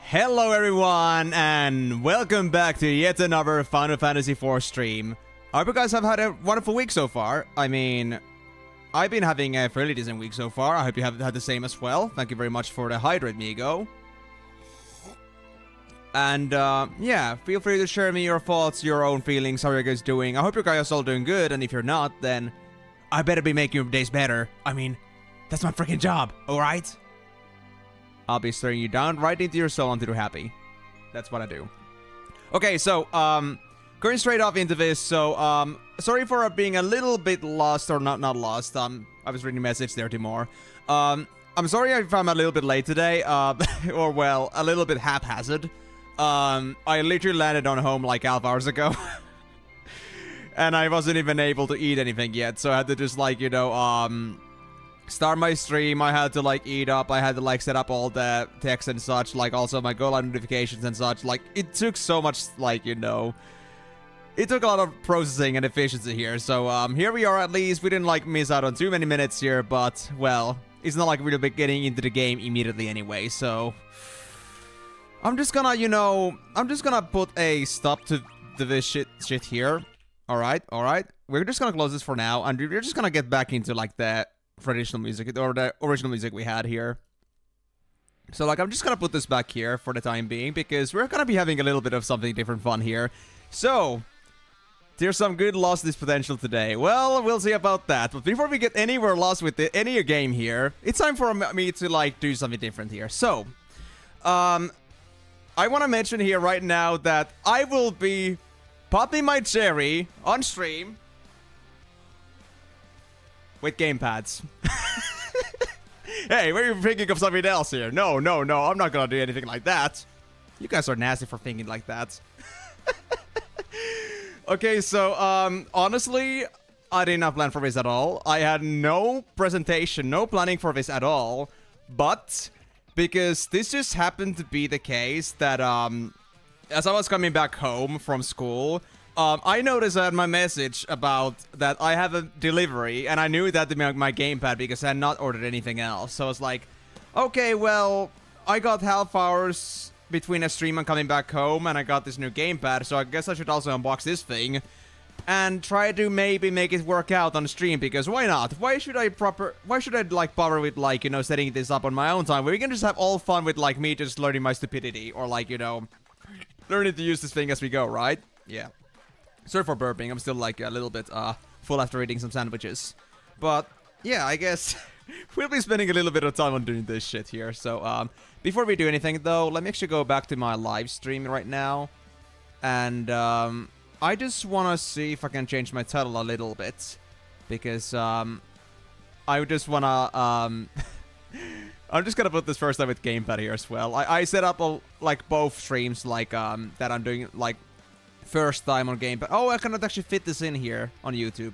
Hello everyone, and welcome back to yet another Final Fantasy IV stream. I hope you guys have had a wonderful week so far. I mean, I've been having a fairly decent week so far. I hope you have had the same as well. Thank you very much for the hydrate, Migo. And, yeah, feel free to share me your thoughts, your own feelings, how are you guys doing. I hope you guys are all doing good, and if you're not, then I better be making your days better. I mean, that's my freaking job, alright? I'll be staring you down right into your soul until you're happy. That's what I do. Okay, so, going straight off into this, so, sorry for being a little bit lost, or not lost, I was reading a message there, Timor. I'm sorry if I'm a little bit late today, or, well, a little bit haphazard. I literally landed on home like half hours ago. And I wasn't even able to eat anything yet, so I had to just, like, you know, start my stream. I had to, like, eat up. I had to, like, set up all the text and such, like, also my go live notifications and such. Like, it took so much, like, you know, it took a lot of processing and efficiency here. So, here we are at least. We didn't, like, miss out on too many minutes here, but, well, it's not like we'll be getting into the game immediately anyway, so I'm just gonna, you know, I'm just gonna put a stop to this shit here. Alright. We're just gonna close this for now, and we're just gonna get back into, like, the traditional music, or the original music we had here. So, like, I'm just gonna put this back here for the time being, because we're gonna be having a little bit of something different fun here. So, there's some good lostness potential today. Well, we'll see about that. But before we get anywhere lost with any game here, it's time for me to, like, do something different here. So, I want to mention here right now that I will be popping my cherry on stream with gamepads. Hey, were you thinking of something else here? No, I'm not gonna do anything like that. You guys are nasty for thinking like that. Okay, so, honestly, I did not plan for this at all. I had no presentation, no planning for this at all. But because this just happened to be the case that, as I was coming back home from school, I noticed that my message about that I have a delivery, and I knew that to be my gamepad because I had not ordered anything else. So I was like, okay, well, I got half hours between a stream and coming back home, and I got this new gamepad, so I guess I should also unbox this thing and try to maybe make it work out on the stream, because why not? Why should I like bother with, like, you know, setting this up on my own time, where we can just have all fun with, like, me just learning my stupidity, or, like, you know, learning to use this thing as we go, right? Yeah. Sorry for burping, I'm still, like, a little bit, full after eating some sandwiches. But, yeah, I guess we'll be spending a little bit of time on doing this shit here. So, before we do anything, though, let me actually go back to my live stream right now. And, I just want to see if I can change my title a little bit. Because, I just want to, I'm just gonna put this first time with gamepad here as well. I set up, like, both streams, like, that I'm doing, like, first time on gamepad. Oh, I cannot actually fit this in here on YouTube.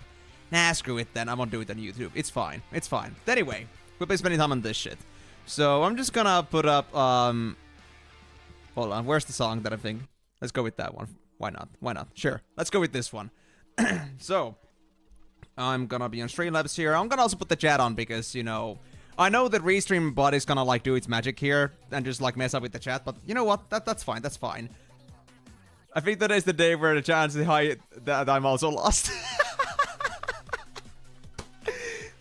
Nah, screw it then. I won't do it on YouTube. It's fine. It's fine. Anyway, we'll be spending time on this shit. So, I'm just gonna put up, hold on. Where's the song that I think? Let's go with that one. Why not? Why not? Sure. Let's go with this one. So, I'm gonna be on Streamlabs here. I'm gonna also put the chat on because, you know, I know that Restream bot is gonna, like, do its magic here and just, like, mess up with the chat, but you know what? That's fine. That's fine. I think that is the day where the chance is high that I'm also lost.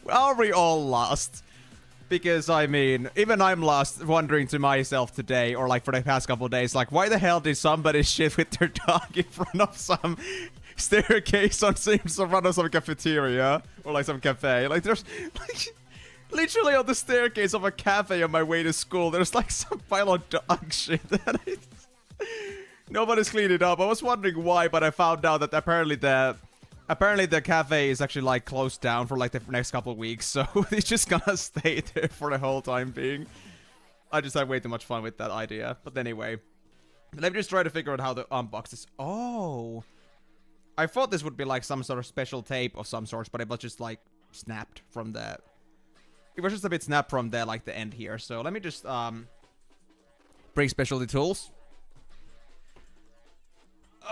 Are we all lost? Because, I mean, even I'm lost, wondering to myself today, or, like, for the past couple of days, like, why the hell did somebody shit with their dog in front of some staircase in front of some cafeteria? Or, like, some cafe? Like, there's, like, literally on the staircase of a cafe on my way to school, there's, like, some pile of dog shit. Nobody's cleaned it up. I was wondering why, but I found out that apparently the cafe is actually, like, closed down for, like, the next couple of weeks, so it's just gonna stay there for the whole time being. I just had way too much fun with that idea. But anyway, let me just try to figure out how to unbox this. Oh, I thought this would be, like, some sort of special tape of some sort, but it was just, like, snapped from the... It was just a bit snapped from the, like, the end here. So let me just bring specialty tools.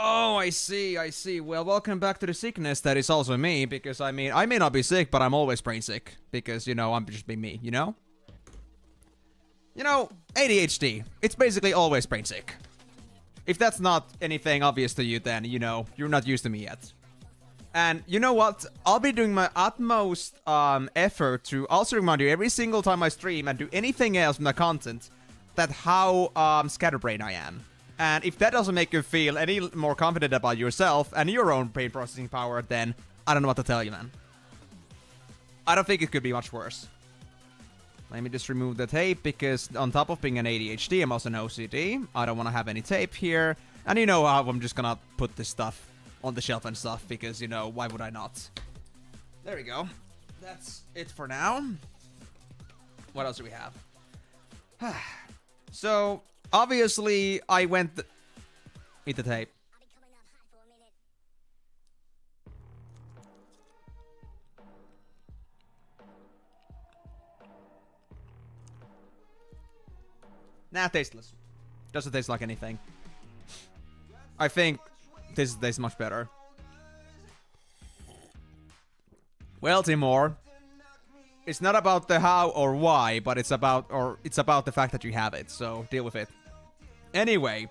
Oh, I see. Well, welcome back to the sickness that is also me, because, I mean, I may not be sick, but I'm always brain sick, because, you know, I'm just being me, you know? You know, ADHD. It's basically always brain sick. If that's not anything obvious to you, then, you know, you're not used to me yet. And you know what? I'll be doing my utmost effort to also remind you every single time I stream and do anything else from the content that how scatterbrained I am. And if that doesn't make you feel any more confident about yourself and your own brain processing power, then I don't know what to tell you, man. I don't think it could be much worse. Let me just remove the tape, because on top of being an ADHD, I'm also an OCD. I don't want to have any tape here. And you know how I'm just gonna put this stuff on the shelf and stuff, because, you know, why would I not? There we go. That's it for now. What else do we have? So, obviously, I went... Eat the tape. Nah, tasteless. Doesn't taste like anything. I think this tastes much better. Well, Timor, it's not about the how or why, but it's about the fact that you have it. So deal with it. Anyway,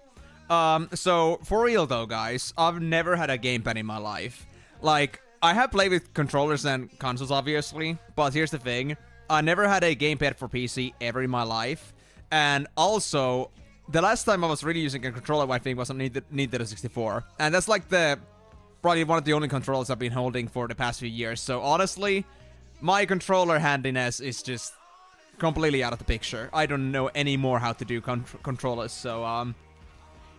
so for real though, guys, I've never had a gamepad in my life. Like, I have played with controllers and consoles, obviously, but here's the thing: I never had a gamepad for PC ever in my life. And also, the last time I was really using a controller, I think, was on Nintendo 64. And that's like probably one of the only controllers I've been holding for the past few years. So honestly, my controller handiness is just completely out of the picture. I don't know anymore how to do controllers. So,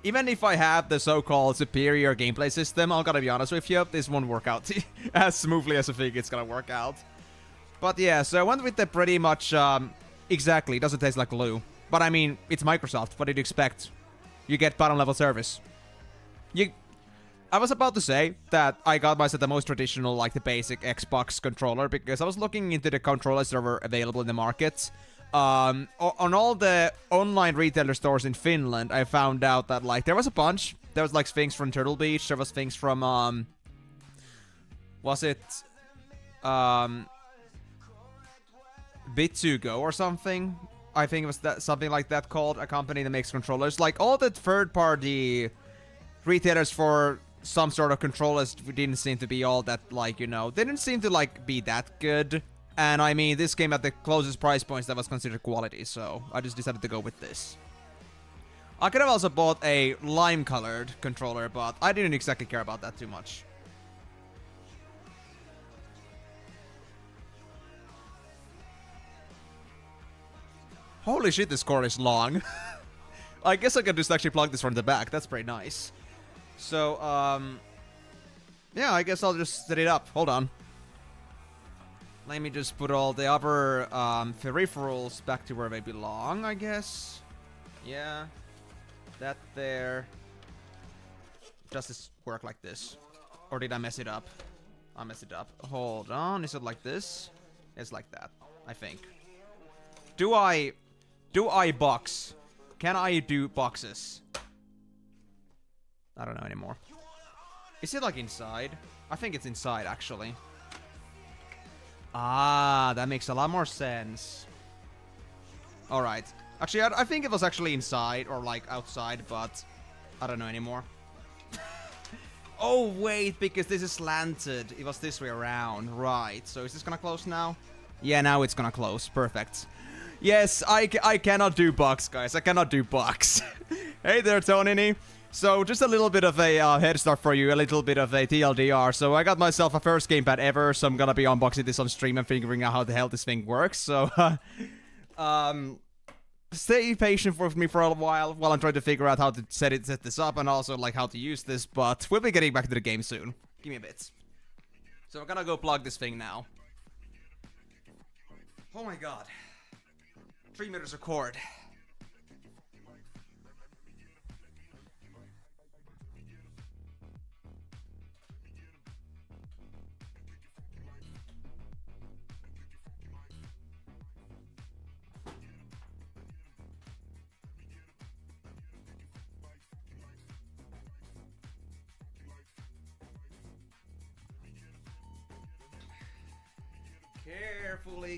even if I have the so-called superior gameplay system, I'm gonna be honest with you, this won't work out as smoothly as I think it's gonna work out. But yeah, so I went with the pretty much, exactly, it doesn't taste like glue. But I mean, it's Microsoft. What did you expect? You get bottom level service. I was about to say that I got myself the most traditional, like the basic Xbox controller, because I was looking into the controllers that were available in the market. On all the online retailer stores in Finland, I found out that, like, there was a bunch. There was like things from Turtle Beach. There was things from was it Bit2Go or something? I think it was something like that, called a company that makes controllers. Like, all the third-party retailers for some sort of controllers didn't seem to be all that, like, you know, they didn't seem to, like, be that good. And I mean, this came at the closest price points that was considered quality, so I just decided to go with this. I could have also bought a lime-colored controller, but I didn't exactly care about that too much. Holy shit, this cord is long. I guess I could just actually plug this from the back. That's pretty nice. So, yeah, I guess I'll just set it up. Hold on. Let me just put all the other peripherals back to where they belong, I guess. Yeah. That there. Does this work like this? Or did I mess it up? I messed it up. Hold on. Is it like this? It's like that, I think. Do I box? Can I do boxes? I don't know anymore. Is it like inside? I think it's inside, actually. Ah, that makes a lot more sense. Alright. Actually, I think it was actually inside or like outside, but I don't know anymore. Oh, wait, because this is slanted. It was this way around. Right. So is this gonna close now? Yeah, now it's gonna close. Perfect. Yes, I cannot do box, guys. I cannot do box. Hey there, Tonini. So, just a little bit of a head start for you, a little bit of a TLDR. So, I got myself a first gamepad ever, so I'm gonna be unboxing this on stream and figuring out how the hell this thing works. So, stay patient with me for a while I'm trying to figure out how to set this up and also, like, how to use this. But we'll be getting back to the game soon. Give me a bit. So, I'm gonna go plug this thing now. Oh my god. 3 meters of cord.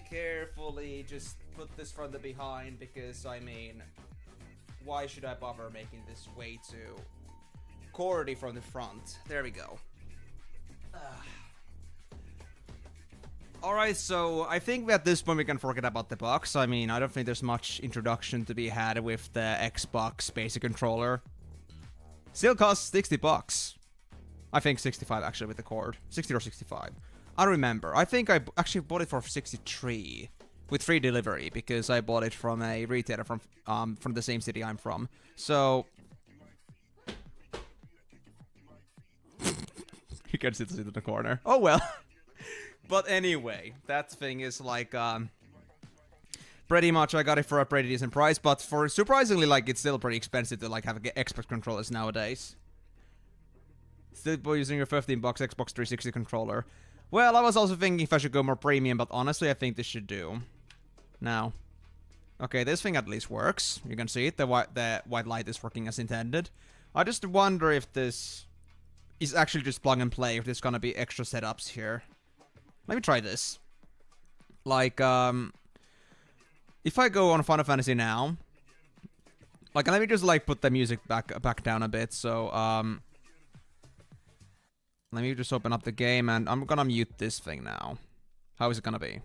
Carefully, just put this from the behind because, I mean, why should I bother making this way too cordy from the front? There we go. Alright, so I think at this point we can forget about the box. I mean, I don't think there's much introduction to be had with the Xbox basic controller. Still costs 60 bucks. I think 65 actually with the cord. 60 or 65. I don't remember. I think I actually bought it for 63 with free delivery because I bought it from a retailer from the same city I'm from. So you can sit in the corner. Oh well. But anyway, that thing is like pretty much I got it for a pretty decent price, but for surprisingly like it's still pretty expensive to like have Xbox controllers nowadays. Still using your 15 bucks Xbox 360 controller. Well, I was also thinking if I should go more premium, but honestly I think this should do. Now, okay, this thing at least works. You can see it. The white light is working as intended. I just wonder if this is actually just plug and play, if there's gonna be extra setups here. Let me try this. Like, if I go on Final Fantasy now, like, let me just like put the music back down a bit. So, let me just open up the game and I'm gonna mute this thing now. How is it gonna be?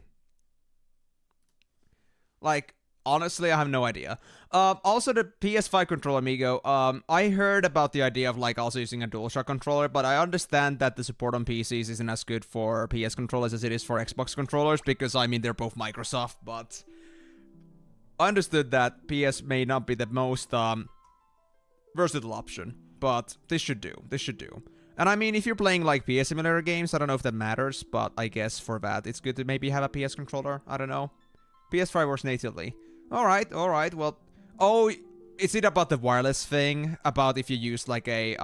Like, honestly, I have no idea. Also, the PS5 controller, amigo. I heard about the idea of like also using a DualShock controller, but I understand that the support on PCs isn't as good for PS controllers as it is for Xbox controllers because I mean they're both Microsoft. But I understood that PS may not be the most versatile option, but this should do. This should do. And I mean, if you're playing like PS simulator games, I don't know if that matters, but I guess for that it's good to maybe have a PS controller. I don't know. PS5 works natively. Alright, well... Oh, is it about the wireless thing? About if you use like a,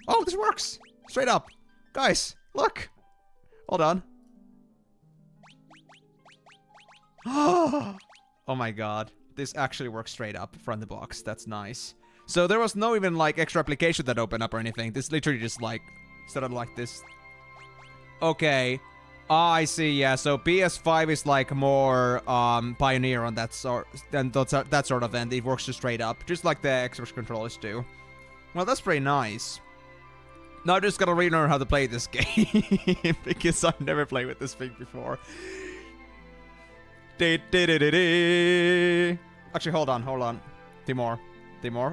Oh, this works! Straight up! Guys, look! Hold on. Oh my god. This actually works straight up from the box. That's nice. So there was no even like extra application that opened up or anything. This literally just like... started like this. Okay. I see, yeah, so PS5 is like more pioneer on that sort that sort of end. It works just straight up, just like the Xbox controllers do. Well, that's pretty nice. Now I just gotta relearn how to play this game because I've never played with this thing before. Actually, hold on. Timor.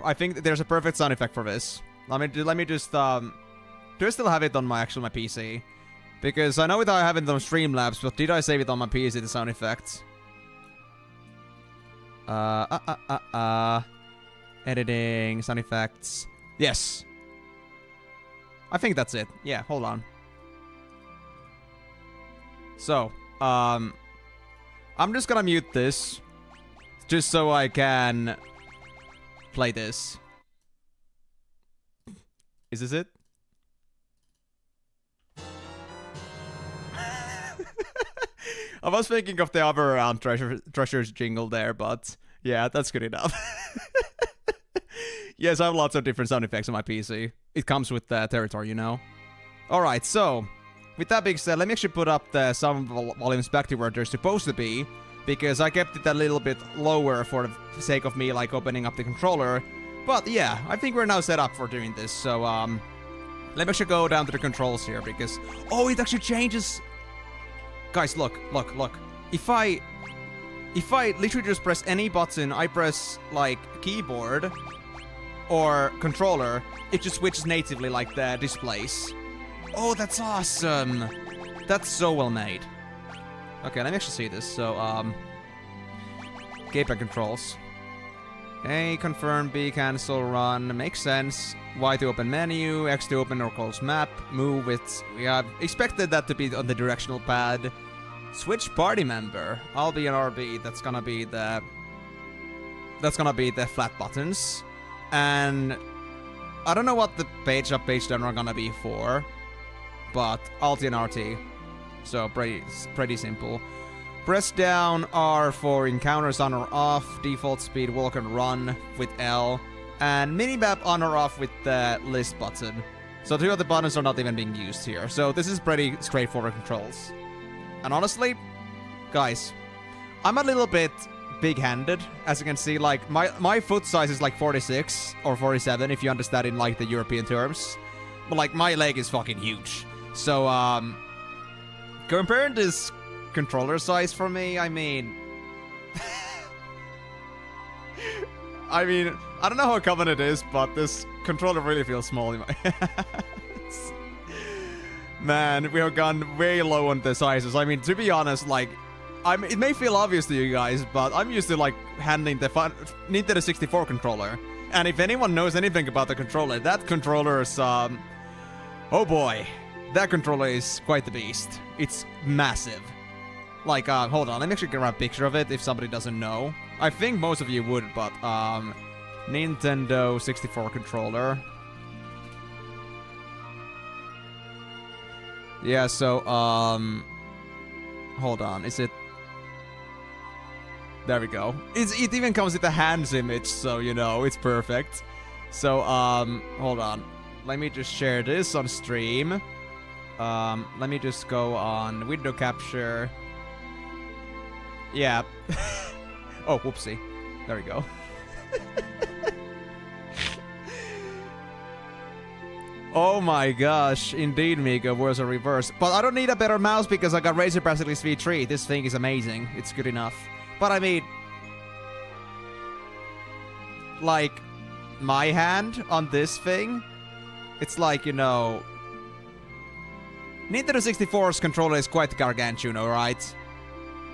I think there's a perfect sound effect for this. Let me just do I still have it on my PC? Because I know that I have it on Streamlabs, but did I save it on my PC, the sound effects? Editing, sound effects. Yes. I think that's it. Yeah, hold on. So, I'm just gonna mute this. Just so I can play this. Is this it? I was thinking of the other treasures jingle there, but yeah, that's good enough. Yes, I have lots of different sound effects on my PC. It comes with the territory, you know. Alright, so, with that being said, let me actually put up the sound volumes back to where they're supposed to be, because I kept it a little bit lower for the sake of me, like, opening up the controller. But yeah, I think we're now set up for doing this, so, let me actually go down to the controls here, because... Oh, it actually changes... Guys, look. If I literally just press any button, I press, like, keyboard or controller, it just switches natively, like, the displays. Oh, that's awesome! That's so well made. Okay, let me actually see this. So, gamepad controls. A, confirm, B, cancel, run. Makes sense. Y to open menu, X to open or close map, move it. We have expected that to be on the directional pad. Switch party member. I'll be an RB. That's gonna be the flat buttons. And I don't know what the page up, page down are gonna be for, but Alt and RT. So pretty simple. Press down R for encounters on or off, default speed, walk and run with L, and minimap on or off with the list button. So two of the buttons are not even being used here. So this is pretty straightforward controls. And honestly, guys, I'm a little bit big-handed, as you can see. Like, my foot size is like 46 or 47, if you understand in, like, the European terms. But, like, my leg is fucking huge. So, comparing this controller size for me, I mean... I don't know how common it is, but this controller really feels small in my hands. Man, we have gone way low on the sizes. I mean, to be honest, like, it may feel obvious to you guys, but I'm used to, like, handling the Nintendo 64 controller. And if anyone knows anything about the controller, that controller is, oh boy. That controller is quite the beast. It's massive. Like, hold on, let me actually grab a picture of it if somebody doesn't know. I think most of you would, but, Nintendo 64 controller. Yeah, so, hold on, is it... There we go. It even comes with a hands image, so, you know, it's perfect. So, hold on. Let me just share this on stream. Let me just go on window capture. Yeah. Oh, whoopsie. There we go. Oh my gosh, indeed, Mika, was a reverse. But I don't need a better mouse because I got Razer Basilisk V3. This thing is amazing. It's good enough. But I mean... Like, my hand on this thing, it's like, you know... Nintendo 64's controller is quite gargantuan, alright?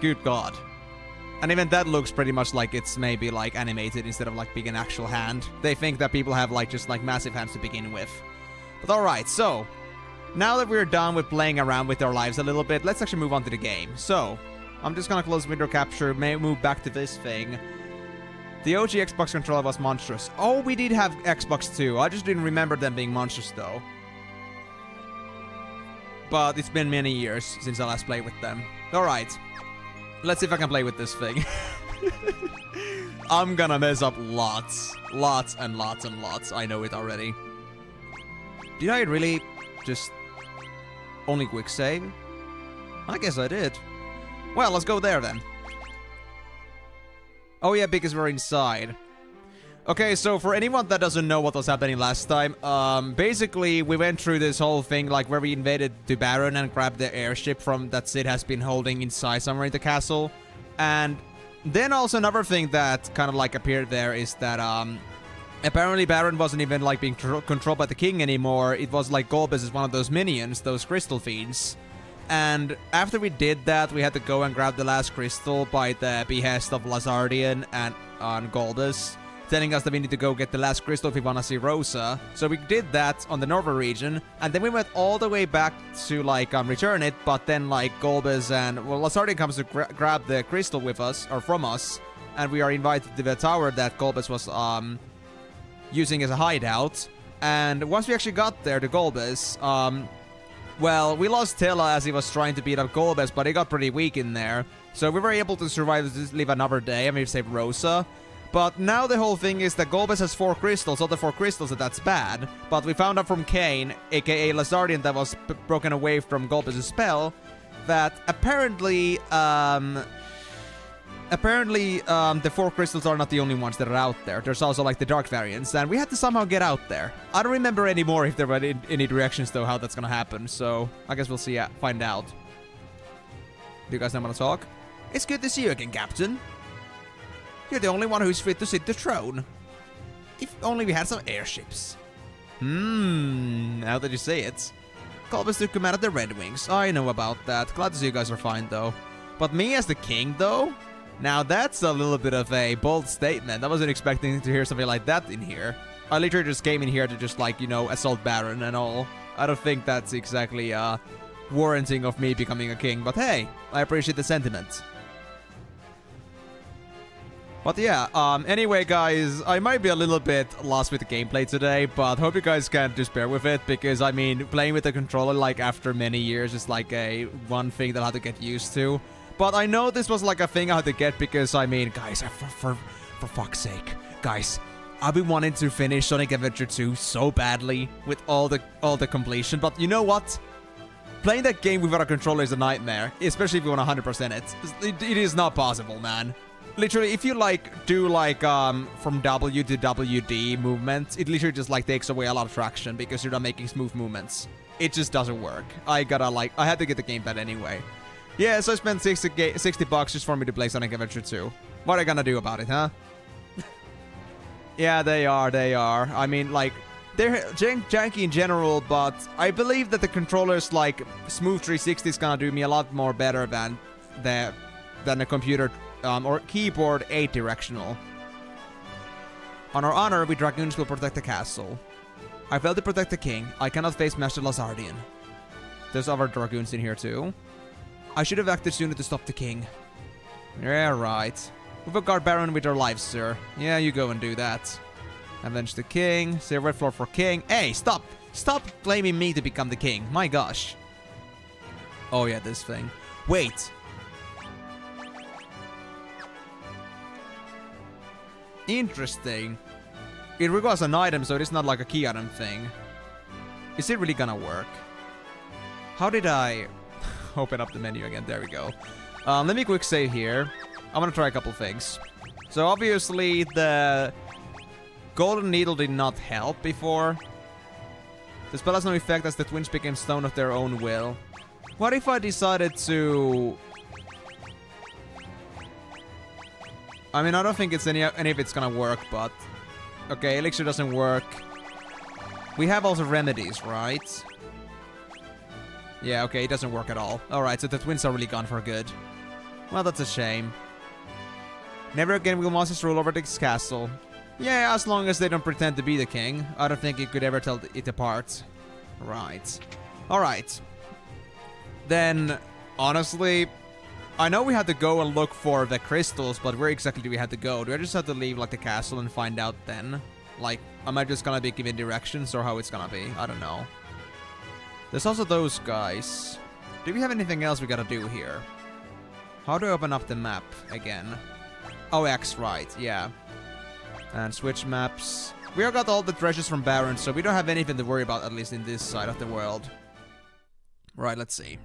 Good god. And even that looks pretty much like it's maybe, like, animated instead of, like, being an actual hand. They think that people have, like, just, like, massive hands to begin with. But alright, so... Now that we're done with playing around with our lives a little bit, let's actually move on to the game. So, I'm just gonna close window capture, move back to this thing. The OG Xbox controller was monstrous. Oh, we did have Xbox too. I just didn't remember them being monstrous, though. But it's been many years since I last played with them. Alright. Let's see if I can play with this thing. I'm gonna mess up lots. Lots and lots and lots. I know it already. Did I really just only quick save? I guess I did. Well, let's go there then. Oh yeah, because we're inside. Okay, so for anyone that doesn't know what was happening last time, basically we went through this whole thing, like where we invaded the Baron and grabbed the airship from that Sid has been holding inside somewhere in the castle. And then also another thing that kind of like appeared there is that apparently Baron wasn't even like being controlled by the king anymore. It was like Golbez is one of those minions, those crystal fiends. And after we did that, we had to go and grab the last crystal by the behest of Lazardian and on Golbez, telling us that we need to go get the last crystal if we want to see Rosa. So we did that on the northern region, and then we went all the way back to, like, return it, but then, like, Golbez and, well, Lazardian comes to grab the crystal with us, or from us, and we are invited to the tower that Golbez was, using as a hideout. And once we actually got there to Golbez, well, we lost Tela as he was trying to beat up Golbez, but he got pretty weak in there. So we were able to survive to live another day, and we saved Rosa. But now the whole thing is that Golbez has 4 crystals, not the 4 crystals, and that's bad. But we found out from Kane, aka Lazardian, that was broken away from Golbez's spell, that apparently, the 4 crystals are not the only ones that are out there. There's also, like, the dark variants, and we had to somehow get out there. I don't remember anymore if there were any directions, though, how that's gonna happen, so I guess we'll see, find out. Do you guys know want to talk? It's good to see you again, Captain. You're the only one who's fit to sit the throne. If only we had some airships. Now that you say it. Golbez took command of the Red Wings. I know about that. Glad to see you guys are fine, though. But me as the king, though? Now that's a little bit of a bold statement. I wasn't expecting to hear something like that in here. I literally just came in here to just, like, you know, assault Baron and all. I don't think that's exactly, warranting of me becoming a king. But hey, I appreciate the sentiment. But yeah, anyway guys, I might be a little bit lost with the gameplay today, but hope you guys can just bear with it, because I mean, playing with the controller like after many years is like one thing that I had to get used to. But I know this was like a thing I had to get because, I mean, guys, for fuck's sake, guys, I've been wanting to finish Sonic Adventure 2 so badly with all the completion, but you know what? Playing that game without a controller is a nightmare, especially if you want 100% it. It is not possible, man. Literally, if you like do like from W to WD movements, it literally just like takes away a lot of traction because you're not making smooth movements. It just doesn't work. I had to get the gamepad anyway. Yeah, so I spent 60 bucks just for me to play Sonic Adventure 2. What are you gonna do about it, huh? Yeah, they are. I mean, like, they're janky in general, but I believe that the controller's, like, smooth 360 is gonna do me a lot more better than the computer, or keyboard 8-directional. On our honor, we dragoons will protect the castle. I failed to protect the king. I cannot face Master Lazardian. There's other dragoons in here, too. I should have acted sooner to stop the king. Yeah, right. We will guard Baron with our lives, sir. Yeah, you go and do that. Avenge the king. Say red floor for king. Hey, stop! Stop blaming me to become the king. My gosh. Oh yeah, this thing. Wait. Interesting. It requires an item, so it's not like a key item thing. Is it really gonna work? How did I open up the menu again? There we go. Let me quick save here. I'm gonna try a couple things. So obviously the golden needle did not help before. The spell has no effect as the twins became stone of their own will. What if I decided to... I mean, I don't think it's any of it's gonna work, but... Okay, elixir doesn't work. We have also remedies, right? Yeah, okay, it doesn't work at all. Alright, so the twins are really gone for good. Well, that's a shame. Never again will monsters rule over this castle. Yeah, as long as they don't pretend to be the king. I don't think you could ever tell it apart. Right. Alright. Then, honestly, I know we had to go and look for the crystals, but where exactly do we have to go? Do I just have to leave, like, the castle and find out then? Like, am I just gonna be given directions or how it's gonna be? I don't know. There's also those guys. Do we have anything else we gotta do here? How do I open up the map again? Oh, X, right, yeah. And switch maps. We got all the treasures from Baron, so we don't have anything to worry about, at least in this side of the world. Right, let's see.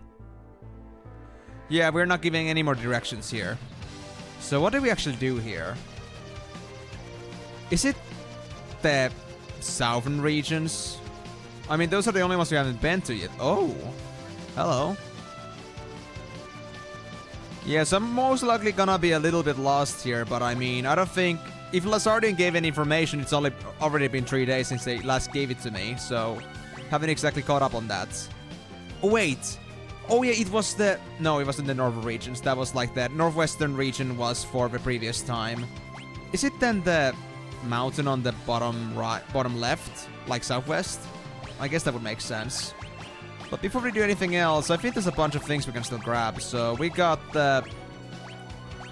Yeah, we're not giving any more directions here. So what do we actually do here? Is it the southern regions? I mean, those are the only ones we haven't been to yet. Oh, hello. Yes, I'm most likely gonna be a little bit lost here, but I mean, I don't think... If Lazardian gave any information, it's already been 3 days since they last gave it to me, so... Haven't exactly caught up on that. Oh, wait. Oh yeah, it was the... No, it wasn't the northern regions. That was like the northwestern region was for the previous time. Is it then the mountain on the bottom right, bottom left? Like southwest? I guess that would make sense. But before we do anything else, I think there's a bunch of things we can still grab. So we got the...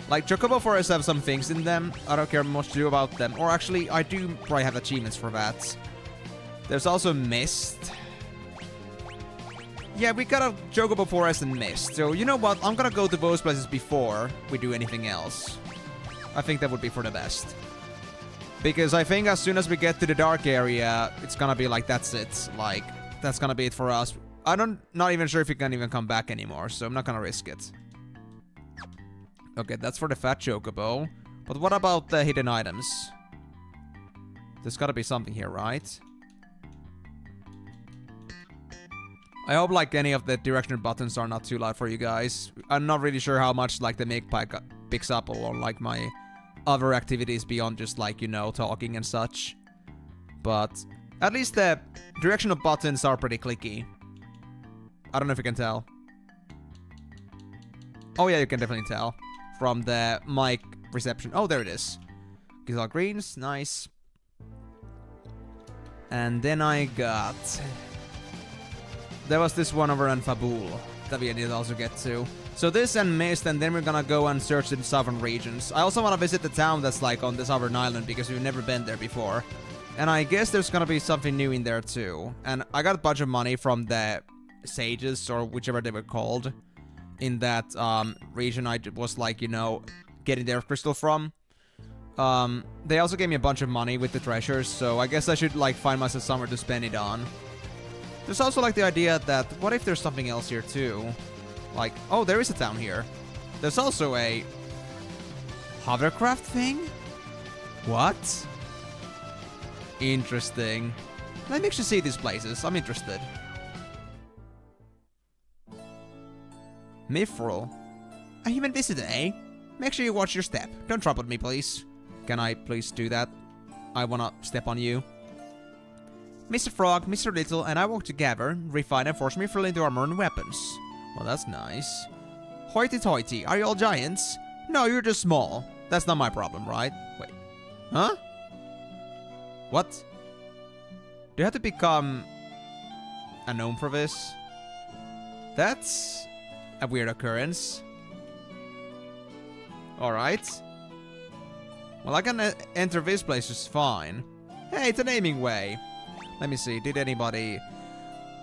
Like, Chocobo Forests have some things in them. I don't care much to do about them. Or actually, I do probably have achievements for that. There's also Mist. Yeah, we got a Chocobo Forest and Mist. So, you know what? I'm gonna go to those places before we do anything else. I think that would be for the best. Because I think as soon as we get to the dark area, it's gonna be like, that's it. Like, that's gonna be it for us. Not even sure if we can even come back anymore, so I'm not gonna risk it. Okay, that's for the fat Chocobo. But what about the hidden items? There's gotta be something here, right? I hope, like, any of the direction buttons are not too loud for you guys. I'm not really sure how much, like, the mic picks up on, like, my other activities beyond just, like, you know, talking and such. But at least the directional buttons are pretty clicky. I don't know if you can tell. Oh yeah, you can definitely tell. From the mic reception. Oh, there it is. Gizal greens, nice. And then I got... There was this one over in Fabul that we need to also get to. So this and Mist, and then we're gonna go and search the southern regions. I also want to visit the town that's like on the southern island because we've never been there before. And I guess there's gonna be something new in there too. And I got a bunch of money from the sages, or whichever they were called, in that region I was, like, you know, getting their crystal from. They also gave me a bunch of money with the treasures, so I guess I should, like, find myself somewhere to spend it on. There's also like the idea that what if there's something else here too? Like, oh, there is a town here. There's also a hovercraft thing? What? Interesting. Let me actually see these places. I'm interested. Mithril. A human visitor, eh? Make sure you watch your step. Don't trample me, please. Can I please do that? I wanna step on you. Mr. Frog, Mr. Little, and I work together, refine and forge Mithril into armor and weapons. Well, that's nice. Hoity-toity, are you all giants? No, you're just small. That's not my problem, right? Wait. Huh? What? Do you have to become a gnome for this? That's a weird occurrence. Alright. Well, I can enter this place just fine. Hey, it's a naming way. Let me see, did anybody...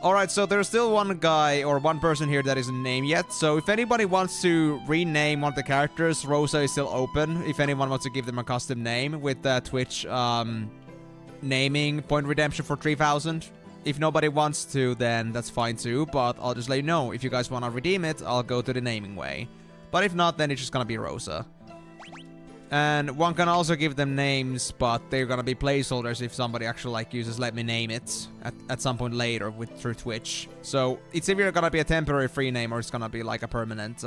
Alright, so there's still one guy or one person here that isn't named yet. So if anybody wants to rename one of the characters, Rosa is still open. If anyone wants to give them a custom name with Twitch naming point redemption for 3,000. If nobody wants to, then that's fine too. But I'll just let you know. If you guys want to redeem it, I'll go to the naming way. But if not, then it's just gonna be Rosa. And one can also give them names, but they're gonna be placeholders if somebody actually like uses let me name it at some point later through Twitch. So it's either gonna be a temporary free name or it's gonna be like a permanent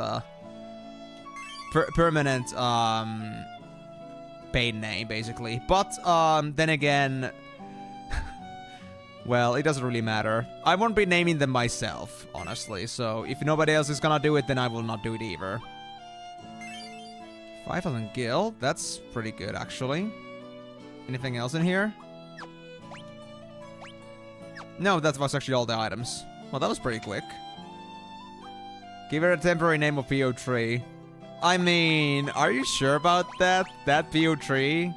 paid name basically. But then again, well, it doesn't really matter. I won't be naming them myself, honestly. So if nobody else is gonna do it, then I will not do it either. 5,000 gil. That's pretty good, actually. Anything else in here? No, that was actually all the items. Well, that was pretty quick. Give it a temporary name of PO3. I mean, are you sure about that? That PO3?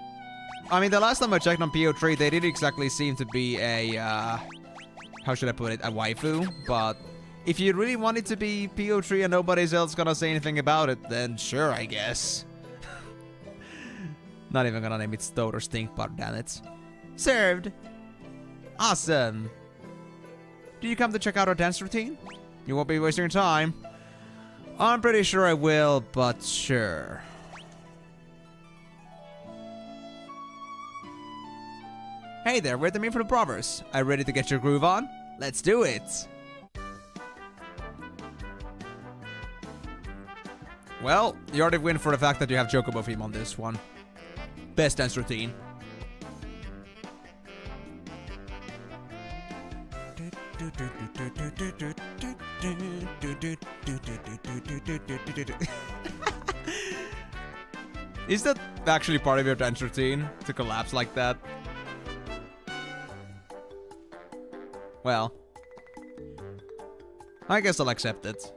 I mean, the last time I checked on PO3, they didn't exactly seem to be a, how should I put it? A waifu, but... if you really want it to be PO3 and nobody's else gonna say anything about it, then sure, I guess. Not even gonna name it Stoat or Stink, but damn it. Served! Awesome! Do you come to check out our dance routine? You won't be wasting your time. I'm pretty sure I will, but sure. Hey there, we're the Mithril Brothers. Are you ready to get your groove on? Let's do it! Well, you already win for the fact that you have Chocobo theme on this one. Best dance routine. Is that actually part of your dance routine? To collapse like that? Well, I guess I'll accept it.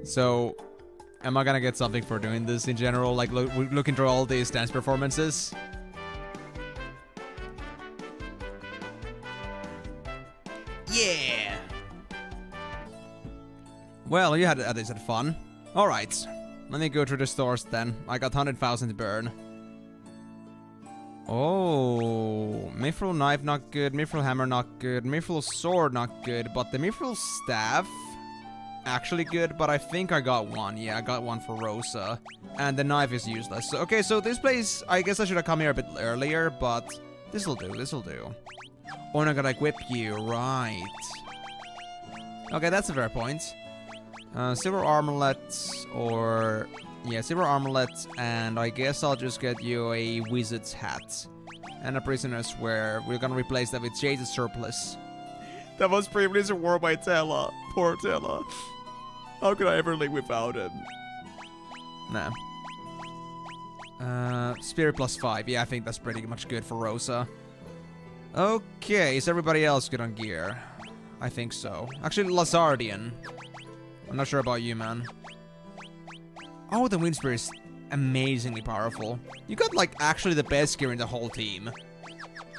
So, am I gonna get something for doing this in general? Like, looking through all these dance performances? Yeah! Well, you had at least had fun. Alright, let me go through the stores then. I got 100,000 to burn. Oh, Mithril knife not good, Mithril hammer not good, Mithril sword not good, but the Mithril staff... actually good, but I think I got one. Yeah, I got one for Rosa. And the knife is useless. So, okay, so this place, I guess I should have come here a bit earlier, but this'll do, this'll do. Oh, and I gotta equip you, right. Okay, that's a fair point. Silver armlet, or... yeah, silver armlet, and I guess I'll just get you a wizard's hat. And a prisoner's wear. We're gonna replace that with Jade's surplice. That was previously worn by Tella. Poor Tella. How could I ever live without him? Nah. Spirit +5. Yeah, I think that's pretty much good for Rosa. Okay, is everybody else good on gear? I think so. Actually, Lazardian. I'm not sure about you, man. Oh, the Wind Spear is amazingly powerful. You got, like, actually the best gear in the whole team.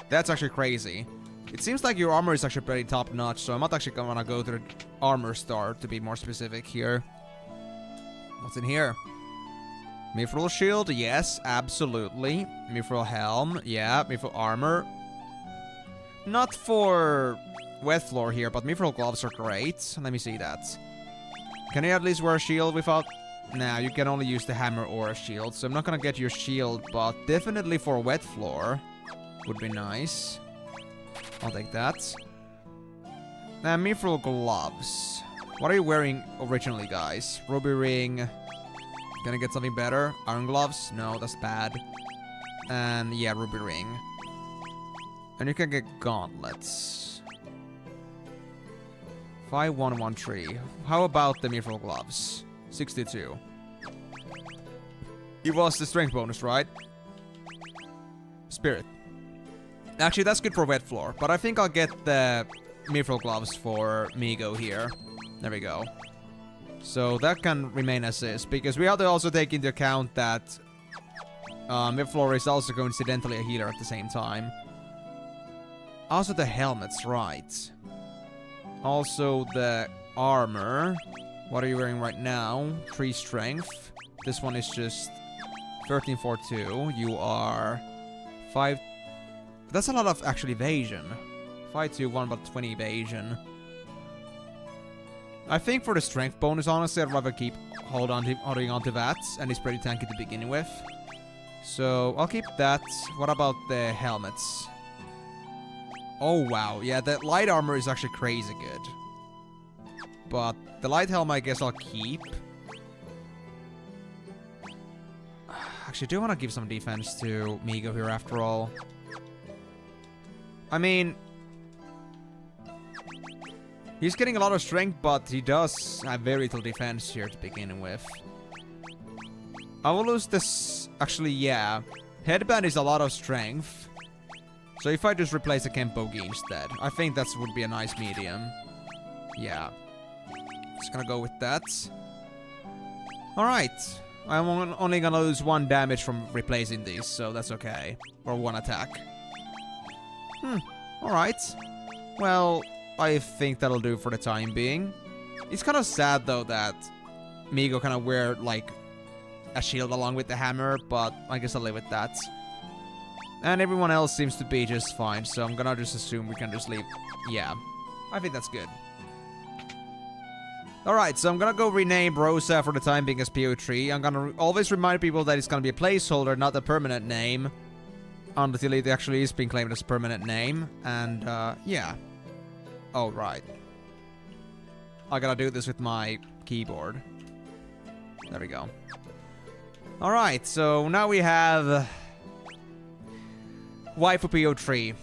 That's actually crazy. It seems like your armor is actually pretty top-notch, so I'm not actually gonna go to the armor store, to be more specific here. What's in here? Mithril shield? Yes, absolutely. Mithril helm? Yeah. Mithril armor? Not for wet floor here, but mithril gloves are great. Let me see that. Can you at least wear a shield without... Nah, you can only use the hammer or a shield, so I'm not gonna get your shield, but definitely for wet floor would be nice. I'll take that. Mithril gloves. What are you wearing originally, guys? Ruby ring. Gonna get something better? Iron gloves? No, that's bad. And yeah, ruby ring. And you can get gauntlets. 5113. How about the mithril gloves? 62. It was the strength bonus, right? Spirit. Actually, that's good for wet floor, but I think I'll get the mithril gloves for Migo here. There we go. So that can remain as is, because we have to also take into account that wet floor is also coincidentally a healer at the same time. Also the helmets, right. Also the armor. What are you wearing right now? 3 strength. This one is just 1342. You are 5... That's a lot of actually evasion. 521 but 20 evasion. I think for the strength bonus, honestly, I'd rather keep holding on to that, and it's pretty tanky to begin with. So I'll keep that. What about the helmets? Oh wow, yeah, the light armor is actually crazy good. But the light helmet, I guess I'll keep. Actually, do I want to give some defense to Migo here after all? I mean, he's getting a lot of strength, but he does have very little defense here to begin with. I will lose this... Actually, yeah. Headband is a lot of strength. So if I just replace the Kenpogi instead, I think that would be a nice medium. Yeah. Just gonna go with that. Alright. I'm only gonna lose 1 damage from replacing these, so that's okay. Or 1 attack. Alright. Well, I think that'll do for the time being. It's kind of sad, though, that Migo kind of wear, like, a shield along with the hammer, but I guess I'll live with that. And everyone else seems to be just fine, so I'm gonna just assume we can just leave. Yeah, I think that's good. Alright, so I'm gonna go rename Rosa for the time being as PO3. I'm gonna always remind people that it's gonna be a placeholder, not a permanent name. Until it actually is being claimed as a permanent name. And, yeah. Oh, right. I gotta do this with my keyboard. There we go. Alright, so now we have... Waifu PO3.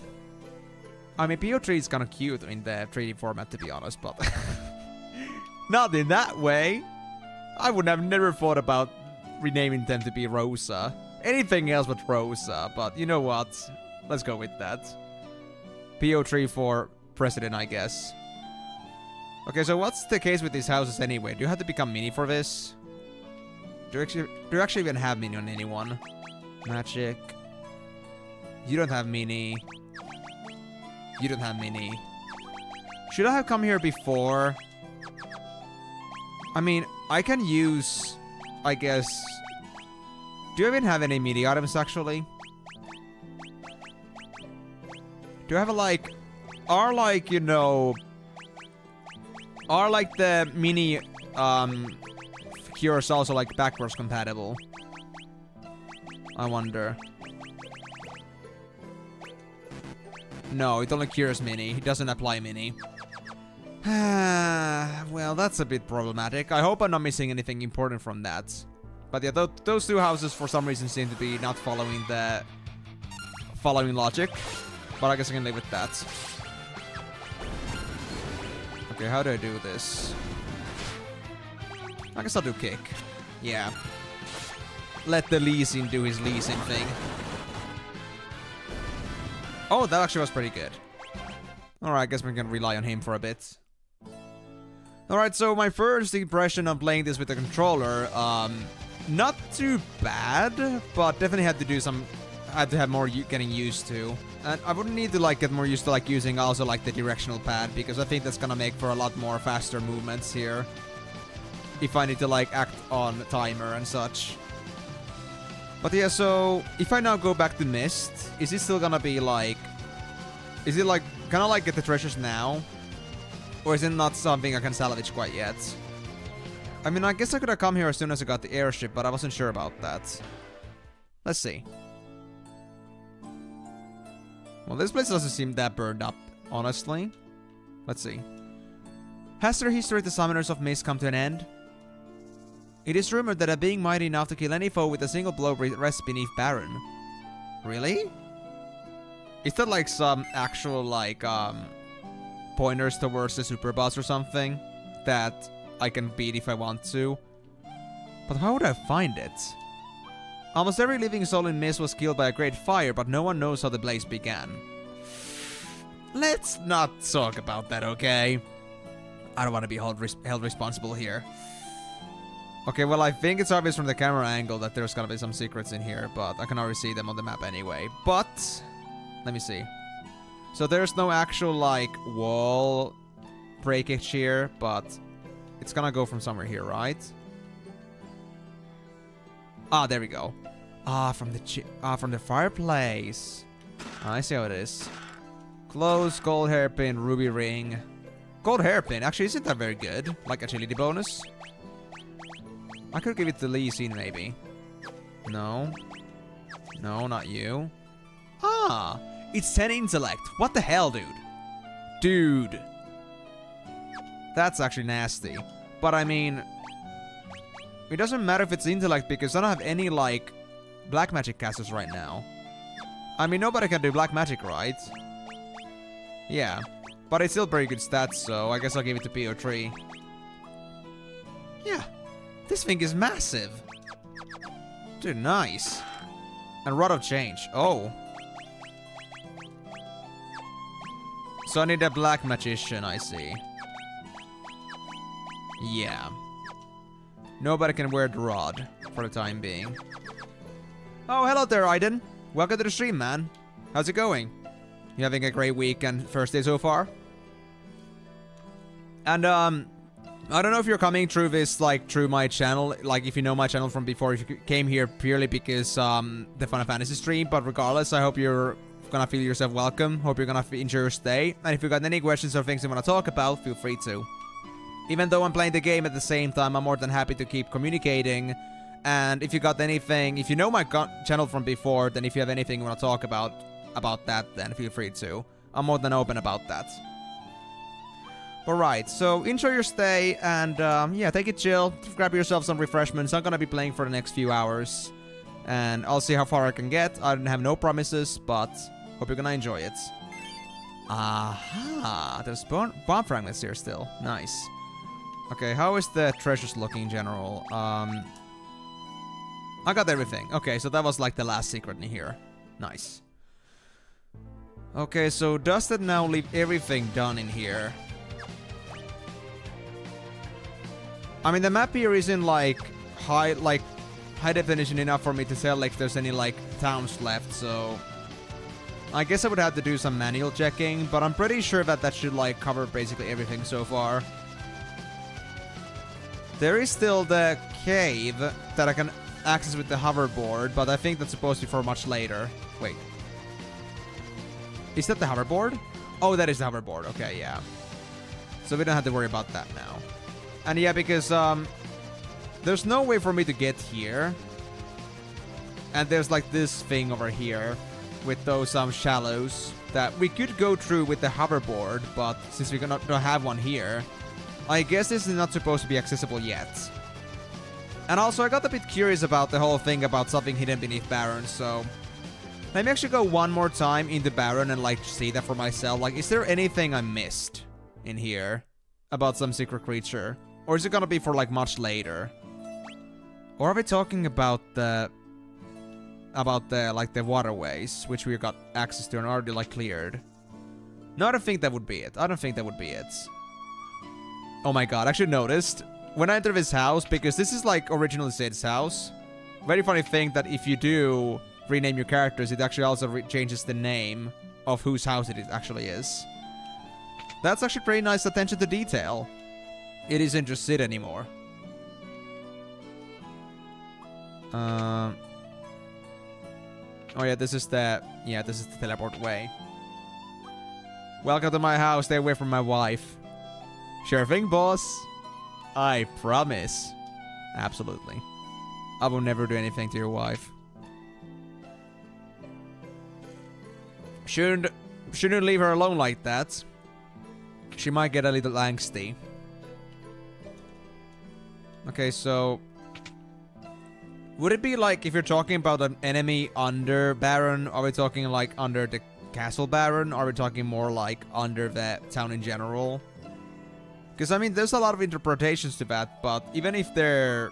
I mean, PO3 is kind of cute in the 3D format, to be honest, but... Not in that way. I would have never thought about renaming them to be Rosa. Anything else but Rosa, but you know what? Let's go with that. PO3 for president, I guess. Okay, so what's the case with these houses anyway? Do you have to become mini for this? Do you actually even have mini on anyone? Magic. You don't have mini. You don't have mini. Should I have come here before? I mean, I can use, I guess... Do I even have any mini items, actually? Do I have a, like... Are, like, you know... Are, like, the mini, cures also, like, backwards compatible? I wonder. No, it only cures mini. It doesn't apply mini. Well, that's a bit problematic. I hope I'm not missing anything important from that. But yeah, those 2 houses for some reason seem to be not following the... Following logic. But I guess I can live with that. Okay, how do I do this? I guess I'll do kick. Yeah. Let the leasing do his leasing thing. Oh, that actually was pretty good. Alright, I guess we can rely on him for a bit. Alright, so my first impression of playing this with the controller, not too bad, but definitely had to do some... Had to have more getting used to. And I wouldn't need to, like, get more used to, like, using also, like, the directional pad, because I think that's gonna make for a lot more faster movements here. If I need to, like, act on timer and such. But yeah, so if I now go back to Mist, is it still gonna be, like... Is it like, can I like get the treasures now? Or is it not something I can salvage quite yet? I mean, I guess I could have come here as soon as I got the airship, but I wasn't sure about that. Let's see. Well, this place doesn't seem that burned up, honestly. Let's see. Has their history of the Summoners of Mist come to an end? It is rumored that a being mighty enough to kill any foe with a single blow rests beneath Baron. Really? Is that like some actual like pointers towards the super boss or something that I can beat if I want to? But how would I find it? Almost every living soul in Mist was killed by a great fire, but no one knows how the blaze began. Let's not talk about that, okay? I don't want to be held responsible here. Okay, well, I think it's obvious from the camera angle that there's gonna be some secrets in here, but I can already see them on the map anyway. But let me see. So there's no actual, like, wall breakage here, but it's gonna go from somewhere here, right? Ah, there we go. Ah, from the fireplace. I see how it is. Close, gold hairpin, ruby ring. Gold hairpin, actually isn't that very good? Like agility bonus? I could give it to Lee Sin, maybe. No. No, not you. Ah, it's 10 intellect. What the hell, dude? Dude. That's actually nasty. But I mean, it doesn't matter if it's intellect because I don't have any, like, black magic casters right now. I mean, nobody can do black magic, right? Yeah. But it's still very good stats, so I guess I'll give it to PO3. Yeah. This thing is massive. Dude, nice. And Rod of Change. Oh. So I need a black magician, I see. Yeah. Nobody can wear the rod for the time being. Oh, hello there, Aiden. Welcome to the stream, man. How's it going? You having a great week and first day so far? And, I don't know if you're coming through this, like, through my channel, like, if you know my channel from before, if you came here purely because, the Final Fantasy stream, but regardless, I hope you're gonna feel yourself welcome, hope you're gonna enjoy your stay, and if you got any questions or things you wanna talk about, feel free to. Even though I'm playing the game at the same time, I'm more than happy to keep communicating, and if you got anything, if you know my channel from before, then if you have anything you wanna talk about that, then feel free to. I'm more than open about that. Alright, so enjoy your stay, and yeah, take it chill, grab yourself some refreshments. I'm gonna be playing for the next few hours, and I'll see how far I can get. I have no promises, but hope you're gonna enjoy it. Aha, there's bomb fragments here still. Nice. Okay, how is the treasures looking in general? I got everything. Okay, so that was like the last secret in here. Nice. Okay, so does that now leave everything done in here? I mean, the map here isn't like high definition enough for me to tell like if there's any like towns left, so I guess I would have to do some manual checking, but I'm pretty sure that that should like cover basically everything so far. There is still the cave that I can access with the hoverboard, but I think that's supposed to be for much later. Wait. Is that the hoverboard? Oh, that is the hoverboard. Okay, yeah. So we don't have to worry about that now. And yeah, because there's no way for me to get here. And there's like this thing over here with those shallows that we could go through with the hoverboard, but since we don't have one here, I guess this is not supposed to be accessible yet. And also, I got a bit curious about the whole thing about something hidden beneath Baron, so let me actually go one more time into Baron and like see that for myself. Like, is there anything I missed in here about some secret creature? Or is it gonna be for like much later? Or are we talking about the like the waterways, which we got access to and already like cleared? No, I don't think that would be it. I don't think that would be it. Oh my god, I actually noticed when I entered his house, because this is like originally Sid's house. Very funny thing that if you do rename your characters, it actually also changes the name of whose house it actually is. That's actually pretty nice attention to detail. It isn't just Sid anymore. Oh yeah, this is the teleport way. Welcome to my house. Stay away from my wife. Sure thing, boss. I promise. Absolutely. I will never do anything to your wife. Shouldn't leave her alone like that. She might get a little angsty. Okay, so... would it be like if you're talking about an enemy under Baron? Are we talking like under the Castle Baron? Are we talking more like under the town in general? Because, I mean, there's a lot of interpretations to that, but even if their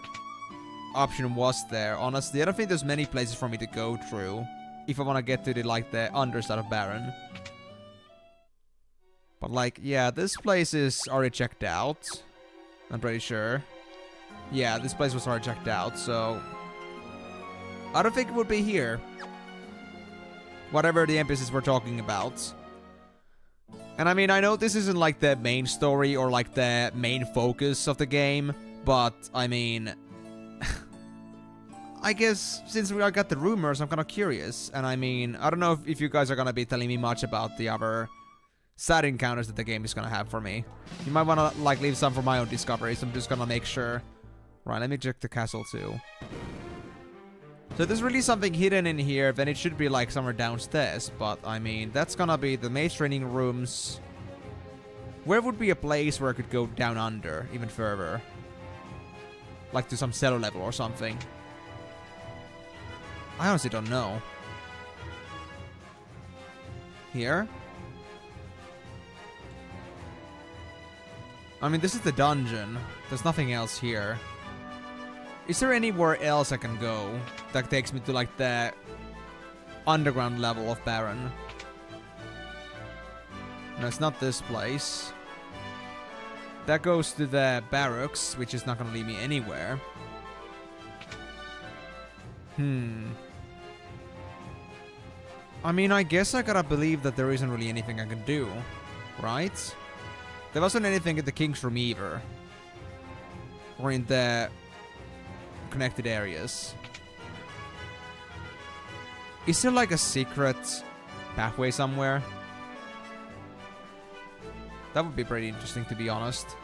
option was there, honestly, I don't think there's many places for me to go through if I want to get to the, like, the underside of Baron. But, like, yeah, this place is already checked out. I'm pretty sure. Yeah, this place was already checked out, so... I don't think it would be here. Whatever the NPCs we're talking about. And I mean, I know this isn't like the main story or like the main focus of the game, but I mean... I guess since we got the rumors, I'm kind of curious. And I mean, I don't know if you guys are going to be telling me much about the other side encounters that the game is going to have for me. You might want to like leave some for my own discoveries. I'm just going to make sure. Right, let me check the castle too. So if there's really something hidden in here, then it should be like somewhere downstairs. But I mean, that's gonna be the mage training rooms. Where would be a place where I could go down under, even further? Like to some cellar level or something. I honestly don't know. Here? I mean, this is the dungeon. There's nothing else here. Is there anywhere else I can go that takes me to like the underground level of Baron? No, it's not this place. That goes to the barracks, which is not gonna lead me anywhere. I mean, I guess I gotta believe that there isn't really anything I can do, right? There wasn't anything in the King's Room either. Or in the connected areas. Is there like a secret pathway somewhere? That would be pretty interesting, to be honest.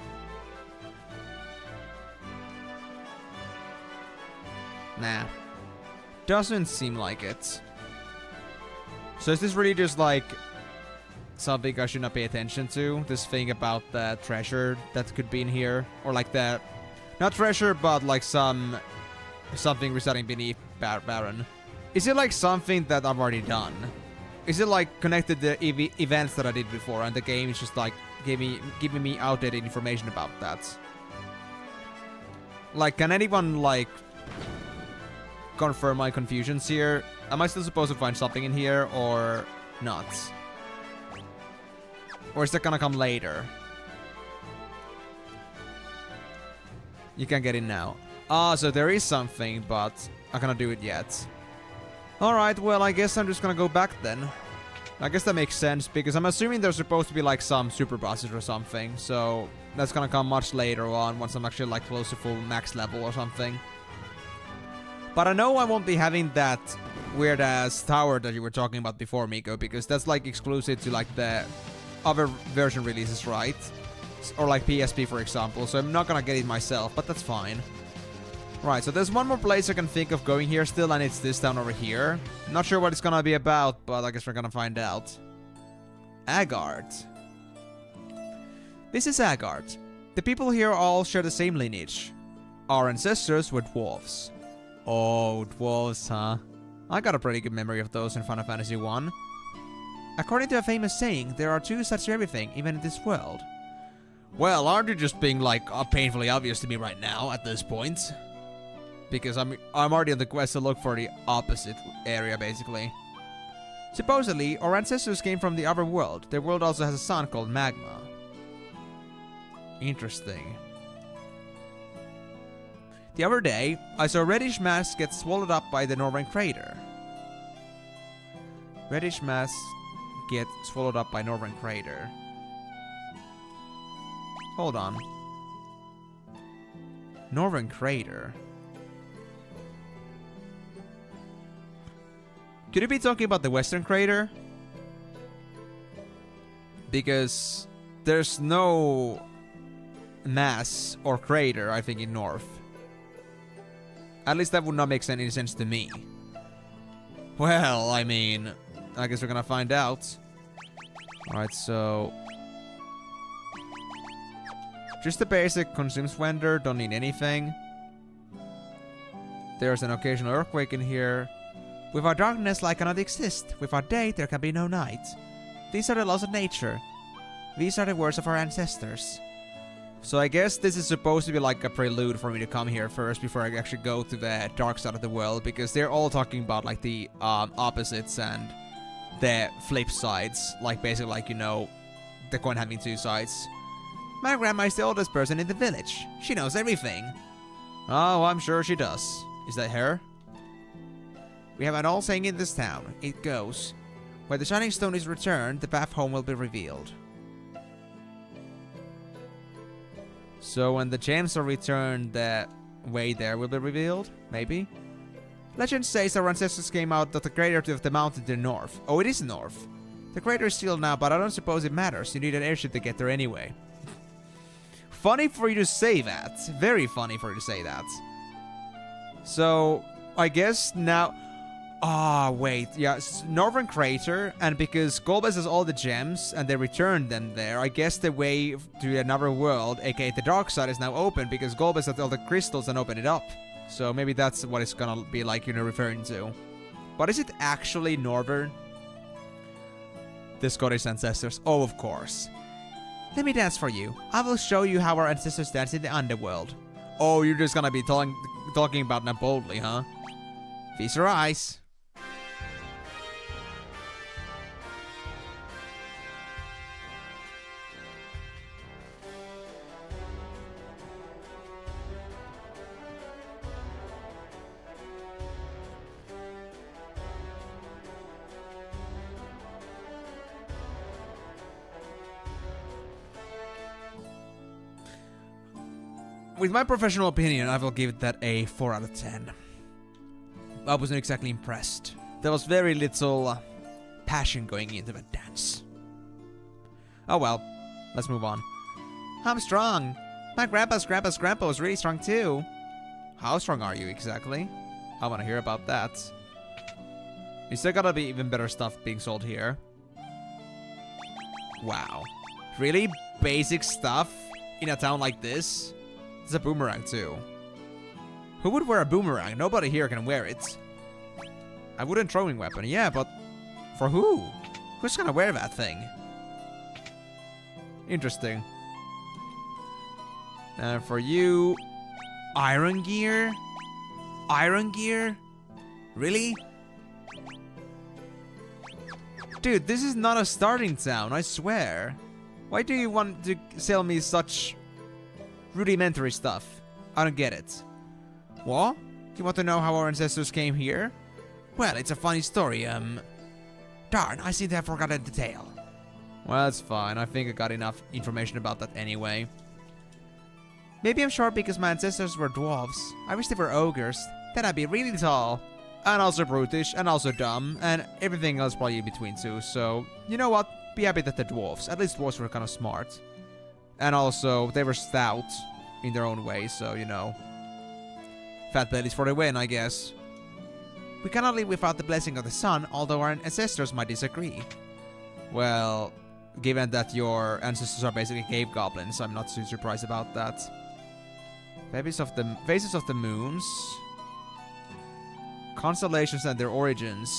Nah. Doesn't seem like it. So is this really just like something I should not pay attention to? This thing about the treasure that could be in here? Or like the... not treasure, but like something residing beneath Baron. Is it like something that I've already done? Is it like connected to events that I did before and the game is just like giving me outdated information about that? Like, can anyone like confirm my confusions here? Am I still supposed to find something in here or not? Or is that gonna come later? You can get in now. Ah, so there is something, but I cannot do it yet. Alright, well, I guess I'm just gonna go back then. I guess that makes sense, because I'm assuming there's supposed to be like some super bosses or something, so that's gonna come much later on, once I'm actually like close to full max level or something. But I know I won't be having that weird-ass tower that you were talking about before, Miko, because that's like exclusive to like the other version releases, right? Or like PSP, for example, so I'm not gonna get it myself, but that's fine. Right, so there's one more place I can think of going here still, and it's this town over here. Not sure what it's gonna be about, but I guess we're gonna find out. Agard. This is Agard. The people here all share the same lineage. Our ancestors were dwarves. Oh, dwarves, huh? I got a pretty good memory of those in Final Fantasy 1. According to a famous saying, there are two sides to everything, even in this world. Well, aren't you just being, like, painfully obvious to me right now, at this point? Because I'm already on the quest to look for the opposite area, basically. Supposedly, our ancestors came from the other world. Their world also has a sun called Magma. Interesting. The other day, I saw a reddish mass get swallowed up by the northern crater. Reddish mass get swallowed up by northern crater. Hold on. Northern crater. Could it be talking about the western crater? Because there's no mass or crater, I think, in North. At least that would not make any sense to me. Well, I mean, I guess we're gonna find out. Alright, so... just the basic consumes vendor, don't need anything. There's an occasional earthquake in here. Without darkness, light cannot exist. Without day, there can be no night. These are the laws of nature. These are the words of our ancestors. So I guess this is supposed to be like a prelude for me to come here first before I actually go to the dark side of the world, because they're all talking about like the opposites and the flip sides. Like basically like, you know, the coin having two sides. My grandma is the oldest person in the village. She knows everything. Oh, I'm sure she does. Is that her? We have an old saying in this town. It goes, where the shining stone is returned, the path home will be revealed. So when the gems are returned, the way there will be revealed? Maybe? Legend says our ancestors came out of the crater of the mountain to the north. Oh, it is north. The crater is sealed now, but I don't suppose it matters. You need an airship to get there anyway. Funny for you to say that. Very funny for you to say that. So, I guess now... ah, wait. Yeah, Northern Crater, and because Golbez has all the gems, and they returned them there, I guess the way to another world, aka the dark side, is now open, because Golbez has all the crystals and opened it up. So maybe that's what it's gonna be like, you know, referring to. But is it actually Northern? The Scottish ancestors. Oh, of course. Let me dance for you. I will show you how our ancestors dance in the underworld. Oh, you're just gonna be talking about them boldly, huh? Feast your eyes. With my professional opinion, I will give that a 4 out of 10. I wasn't exactly impressed. There was very little passion going into the dance. Oh well, let's move on. I'm strong. My grandpa's grandpa was really strong too. How strong are you exactly? I want to hear about that. You still gotta be even better stuff being sold here. Wow. Really basic stuff in a town like this? It's a boomerang too. Who would wear a boomerang? Nobody here can wear it. A wooden throwing weapon, yeah, but for who? Who's gonna wear that thing? Interesting. And for you, iron gear? Iron gear? Really? Dude, this is not a starting town, I swear. Why do you want to sell me such rudimentary stuff? I don't get it. What? You want to know how our ancestors came here? Well, it's a funny story, Darn, I seem to have forgotten the tale. Well, that's fine. I think I got enough information about that anyway. Maybe I'm short because my ancestors were dwarves. I wish they were ogres. Then I'd be really tall. And also brutish, and also dumb, and everything else probably in between too. So, you know what? Be happy that the dwarves. At least dwarves were kind of smart. And also, they were stout in their own way, so, you know. Fat bellies for the win, I guess. We cannot live without the blessing of the sun, although our ancestors might disagree. Well, given that your ancestors are basically cave goblins, I'm not too surprised about that. Faces of the moons. Constellations and their origins.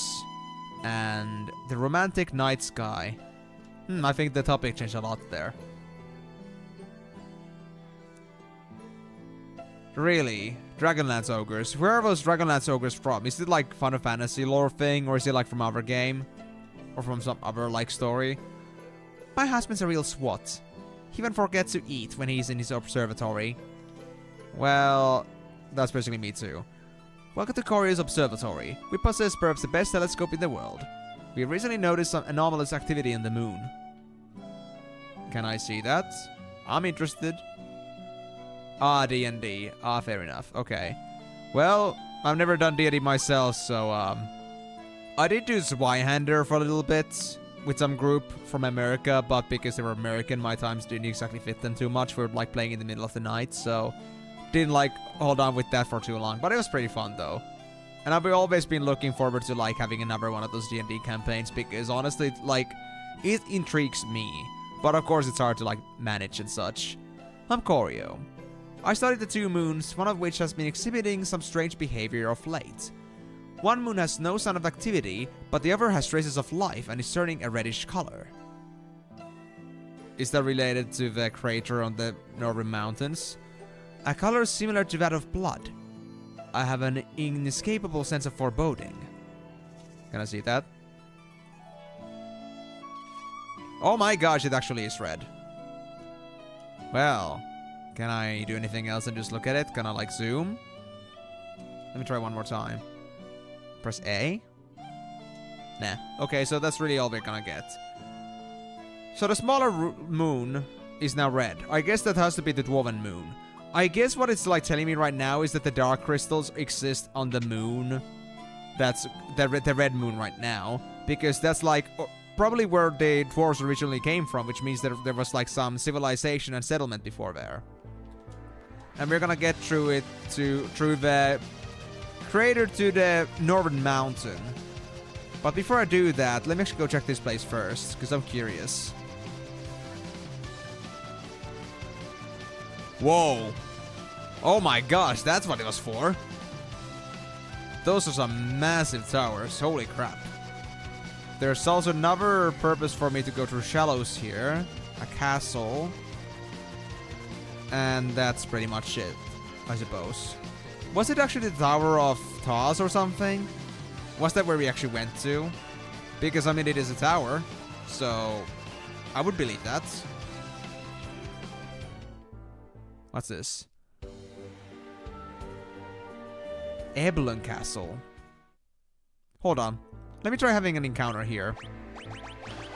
And the romantic night sky. I think the topic changed a lot there. Really? Dragonlance ogres? Where are those Dragonlance ogres from? Is it like Final Fantasy lore thing, or is it like from our game? Or from some other like story? My husband's a real swot. He even forgets to eat when he's in his observatory. Well, that's basically me too. Welcome to Corio's observatory. We possess perhaps the best telescope in the world. We recently noticed some anomalous activity in the moon. Can I see that? I'm interested. Ah, D&D. Ah, fair enough. Okay. Well, I've never done D&D myself, so, I did do Zweihander for a little bit. with some group from America, but because they were American, my times didn't exactly fit them too much. We were like playing in the middle of the night, so didn't like hold on with that for too long. But it was pretty fun though. And I've always been looking forward to like having another one of those D&D campaigns because honestly, like, it intrigues me. But of course it's hard to like manage and such. I'm Corio. I studied the 2 moons, one of which has been exhibiting some strange behavior of late. One moon has no sign of activity, but the other has traces of life and is turning a reddish color. Is that related to the crater on the northern mountains? A color similar to that of blood. I have an inescapable sense of foreboding. Can I see that? Oh my gosh, it actually is red. Well, can I do anything else and just look at it? Can I like zoom? Let me try one more time. Press A? Nah. Okay, so that's really all we're gonna get. So the smaller moon is now red. I guess that has to be the dwarven moon. I guess what it's like telling me right now is that the dark crystals exist on the moon. That's the red moon right now. Because that's like probably where the dwarves originally came from, which means that there was like some civilization and settlement before there. And we're gonna get through it through the crater to the northern mountain. But before I do that, let me actually go check this place first, because I'm curious. Whoa. Oh my gosh, that's what it was for. Those are some massive towers. Holy crap. There's also another purpose for me to go through shallows here. A castle. And that's pretty much it, I suppose. Was it actually the Tower of Taz or something? Was that where we actually went to? Because, I mean, it is a tower. So, I would believe that. What's this? Eblon Castle. Hold on. Let me try having an encounter here.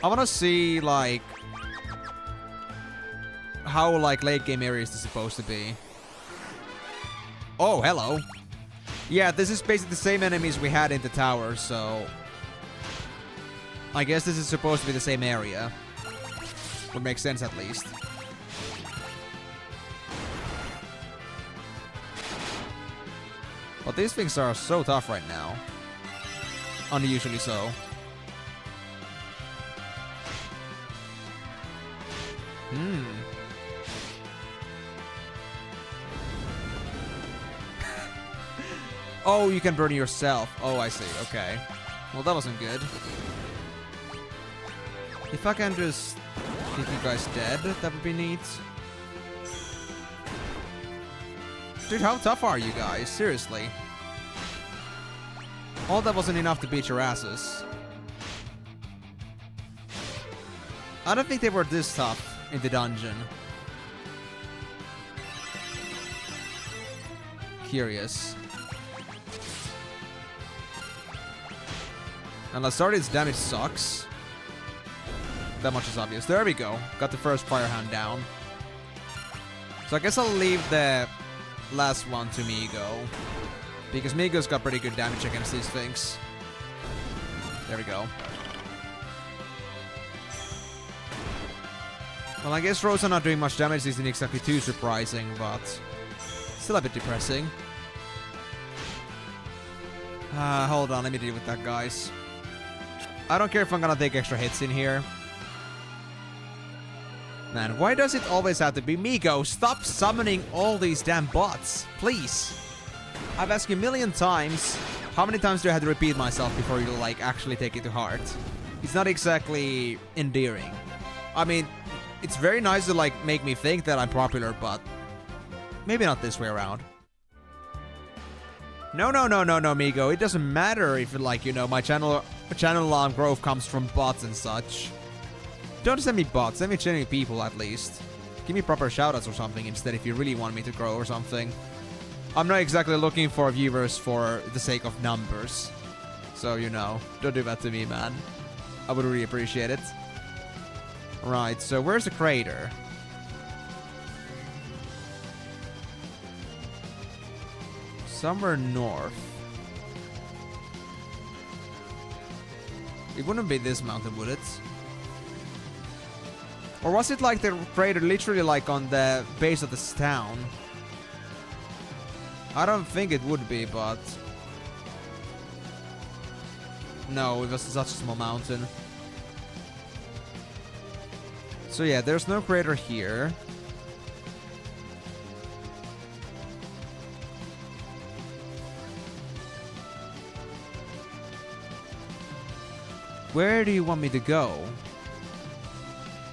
I want to see, like, how, like, late game areas is supposed to be. Oh, hello. Yeah, this is basically the same enemies we had in the tower, so I guess this is supposed to be the same area. Would make sense at least. But these things are so tough right now. Unusually so. Oh, you can burn yourself. Oh, I see. Okay. Well, that wasn't good. If I can just keep you guys dead, that would be neat. Dude, how tough are you guys? Seriously. All that wasn't enough to beat your asses. I don't think they were this tough in the dungeon. Curious. And Lazardi's damage sucks. That much is obvious. There we go. Got the first Firehand down. So I guess I'll leave the last one to Migo. Because Migo's got pretty good damage against these things. There we go. Well, I guess Rosa not doing much damage isn't exactly too surprising, but still a bit depressing. Hold on, let me deal with that, guys. I don't care if I'm gonna take extra hits in here. Man, why does it always have to be Migo? Stop summoning all these damn bots, please. I've asked you a million times. How many times do I have to repeat myself before you, like, actually take it to heart? It's not exactly endearing. I mean, it's very nice to, like, make me think that I'm popular, but maybe not this way around. No, Migo. It doesn't matter if, like, you know, my channel growth comes from bots and such. Don't send me bots. Send me genuine people, at least. Give me proper shoutouts or something instead if you really want me to grow or something. I'm not exactly looking for viewers for the sake of numbers. So, you know, don't do that to me, man. I would really appreciate it. Right, so where's the crater? Somewhere north. It wouldn't be this mountain, would it? Or was it like the crater literally like on the base of this town? I don't think it would be, but... No, it was such a small mountain. So yeah, there's no crater here. Where do you want me to go?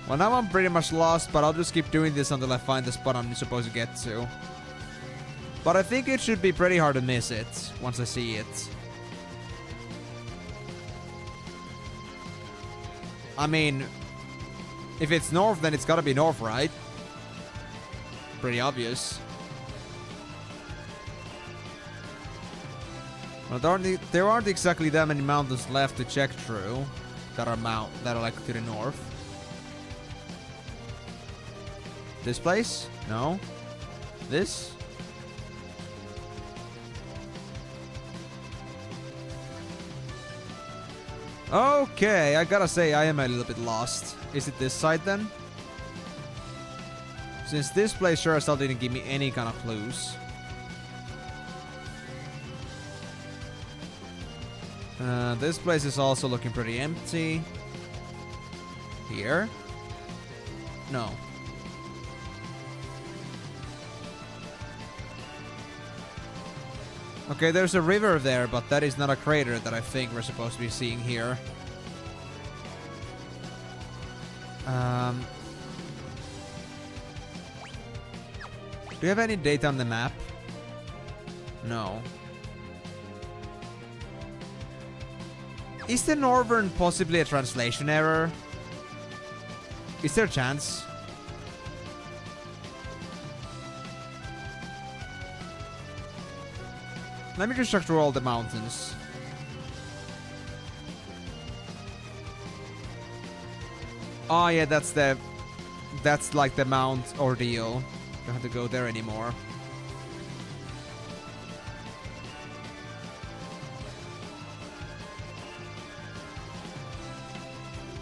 Well, now I'm pretty much lost, but I'll just keep doing this until I find the spot I'm supposed to get to. But I think it should be pretty hard to miss it once I see it. I mean, if it's north, then it's gotta be north, right? Pretty obvious. Well, there aren't exactly that many mountains left to check through that are like to the north. This place? No. This? Okay, I gotta say I am a little bit lost. Is it this side then? Since this place sure as hell didn't give me any kind of clues. This place is also looking pretty empty. Here? No. Okay, there's a river there, but that is not a crater that I think we're supposed to be seeing here. Do you have any data on the map? No. Is the northern possibly a translation error? Is there a chance? Let me just check through all the mountains. Oh yeah, that's like the mount ordeal. Don't have to go there anymore.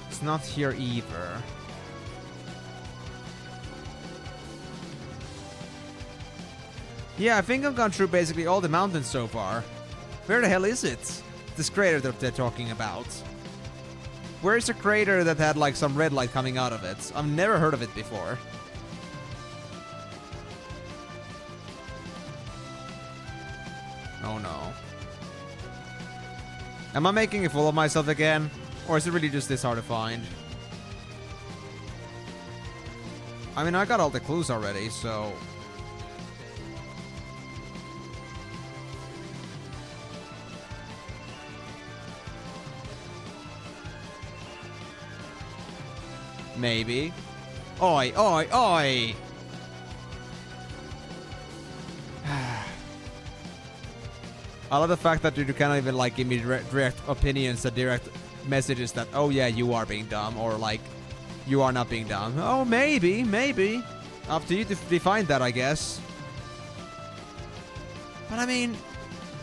It's not here either. Yeah, I think I've gone through basically all the mountains so far. Where the hell is it? This crater that they're talking about. Where is a crater that had like some red light coming out of it? I've never heard of it before. Oh no. Am I making a fool of myself again? Or is it really just this hard to find? I mean, I got all the clues already, so... Maybe. Oi, oi, oi! I love the fact that you cannot even like give me direct opinions and direct messages that, oh yeah, you are being dumb, or like, you are not being dumb. Oh, maybe, maybe. Up to you to define that, I guess. But I mean,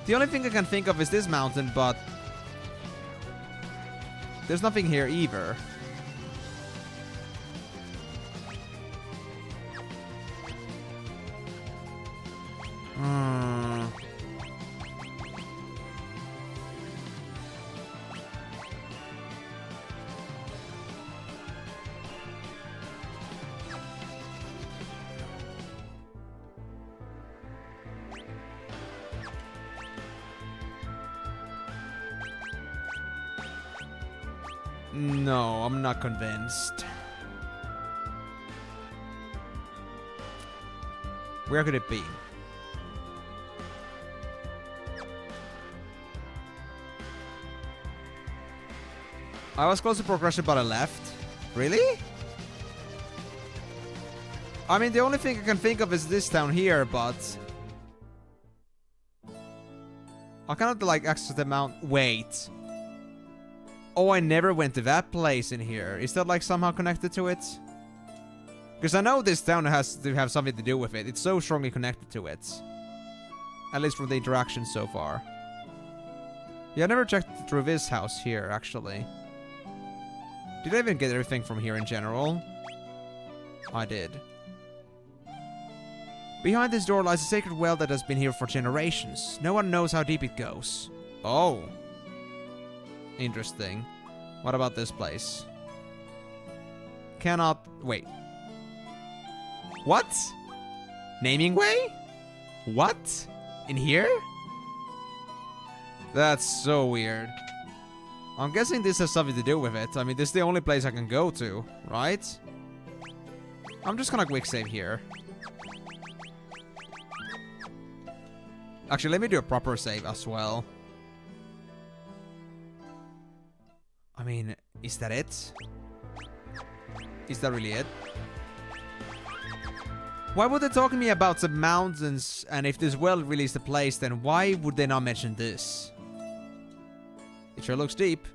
the only thing I can think of is this mountain, but there's nothing here either. No, I'm not convinced. Where could it be? I was close to progression, but I left. Really? I mean, the only thing I can think of is this town here, but... I cannot, like, access the mount... Wait. Oh, I never went to that place in here. Is that, like, somehow connected to it? Because I know this town has to have something to do with it. It's so strongly connected to it. At least from the interactions so far. Yeah, I never checked through this house here, actually. Did I even get everything from here in general? I did. Behind this door lies a sacred well that has been here for generations. No one knows how deep it goes. Oh. Interesting. What about this place? Cannot... Wait. What? Naming way? What? In here? That's so weird. I'm guessing this has something to do with it. I mean, this is the only place I can go to, right? I'm just gonna quick save here. Actually, let me do a proper save as well. I mean, is that it? Is that really it? Why would they talk to me about the mountains, and if this well really is the place, then why would they not mention this? It sure looks deep.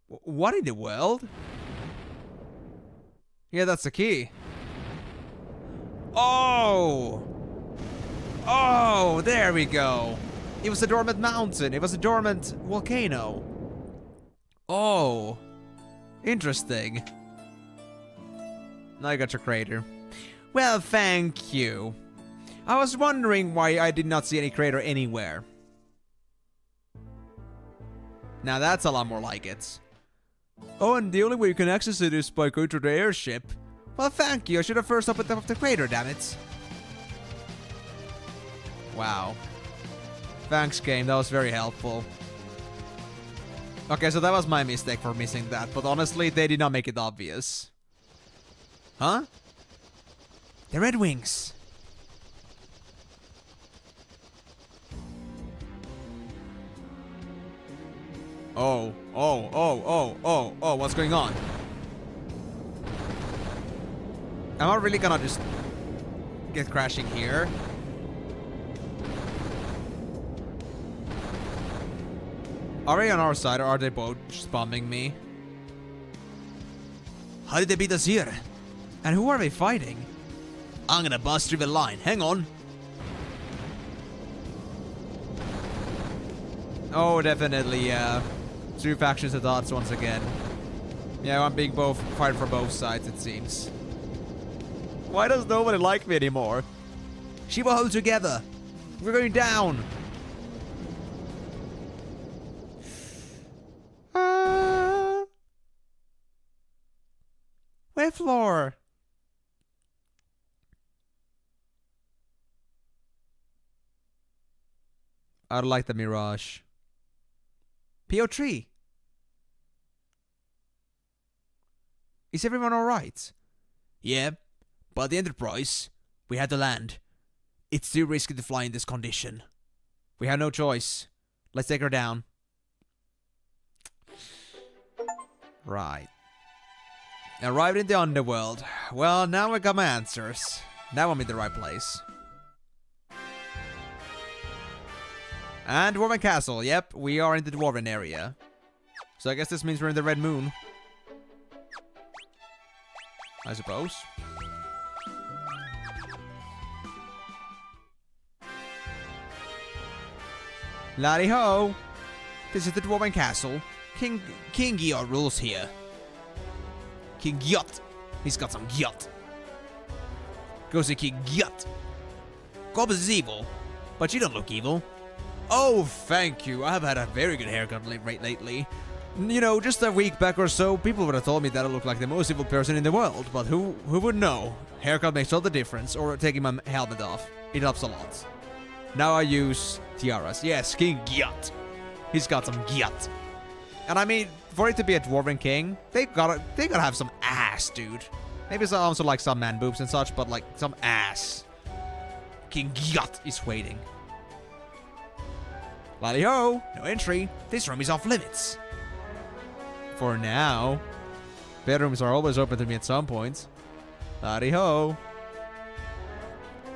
What in the world? Yeah, that's the key. Oh! Oh, there we go. It was a dormant mountain. It was a dormant volcano. Oh. Interesting. Now I got your crater. Well, thank you. I was wondering why I did not see any crater anywhere. Now that's a lot more like it. Oh, and the only way you can access it is by going to the airship. Well, thank you. I should have first opened up the crater, damn it. Wow. Thanks, game. That was very helpful. Okay, so that was my mistake for missing that. But honestly, they did not make it obvious. Huh? The Red Wings. Oh, what's going on? Am I really gonna just get crashing here? Are they on our side or are they both just bombing me? How did they beat us here? And who are they fighting? I'm gonna bust through the line. Hang on. Oh, definitely, yeah. Two factions at odds once again. Yeah, I'm being fired from both sides, it seems. Why does nobody like me anymore? She will hold together. We're going down. Wave floor. I like the Mirage. PO3. Is everyone alright? Yeah, but the Enterprise, we had to land. It's too risky to fly in this condition. We have no choice. Let's take her down. Right. Arrived in the underworld. Well, now I got my answers. Now I'm in the right place. And Dwarven Castle. Yep, we are in the Dwarven area. So I guess this means we're in the Red Moon. I suppose. Laddie ho! This is the Dwarven Castle. King Gyot rules here. King Gyot. He's got some Gyot. Go see King Gyot. Gob is evil, but you don't look evil. Oh, thank you. I have had a very good haircut lately. You know, just a week back or so, people would have told me that I look like the most evil person in the world. But who would know? Haircut makes all the difference, or taking my helmet off. It helps a lot. Now I use tiaras. Yes, King Gyot. He's got some Gyot. And I mean, for it to be a Dwarven king, they gotta have some ass, dude. Maybe it's also like some man boobs and such, but like some ass. King Gyot is waiting. Laddie ho! No entry. This room is off limits. For now. Bedrooms are always open to me at some point. Laddie ho!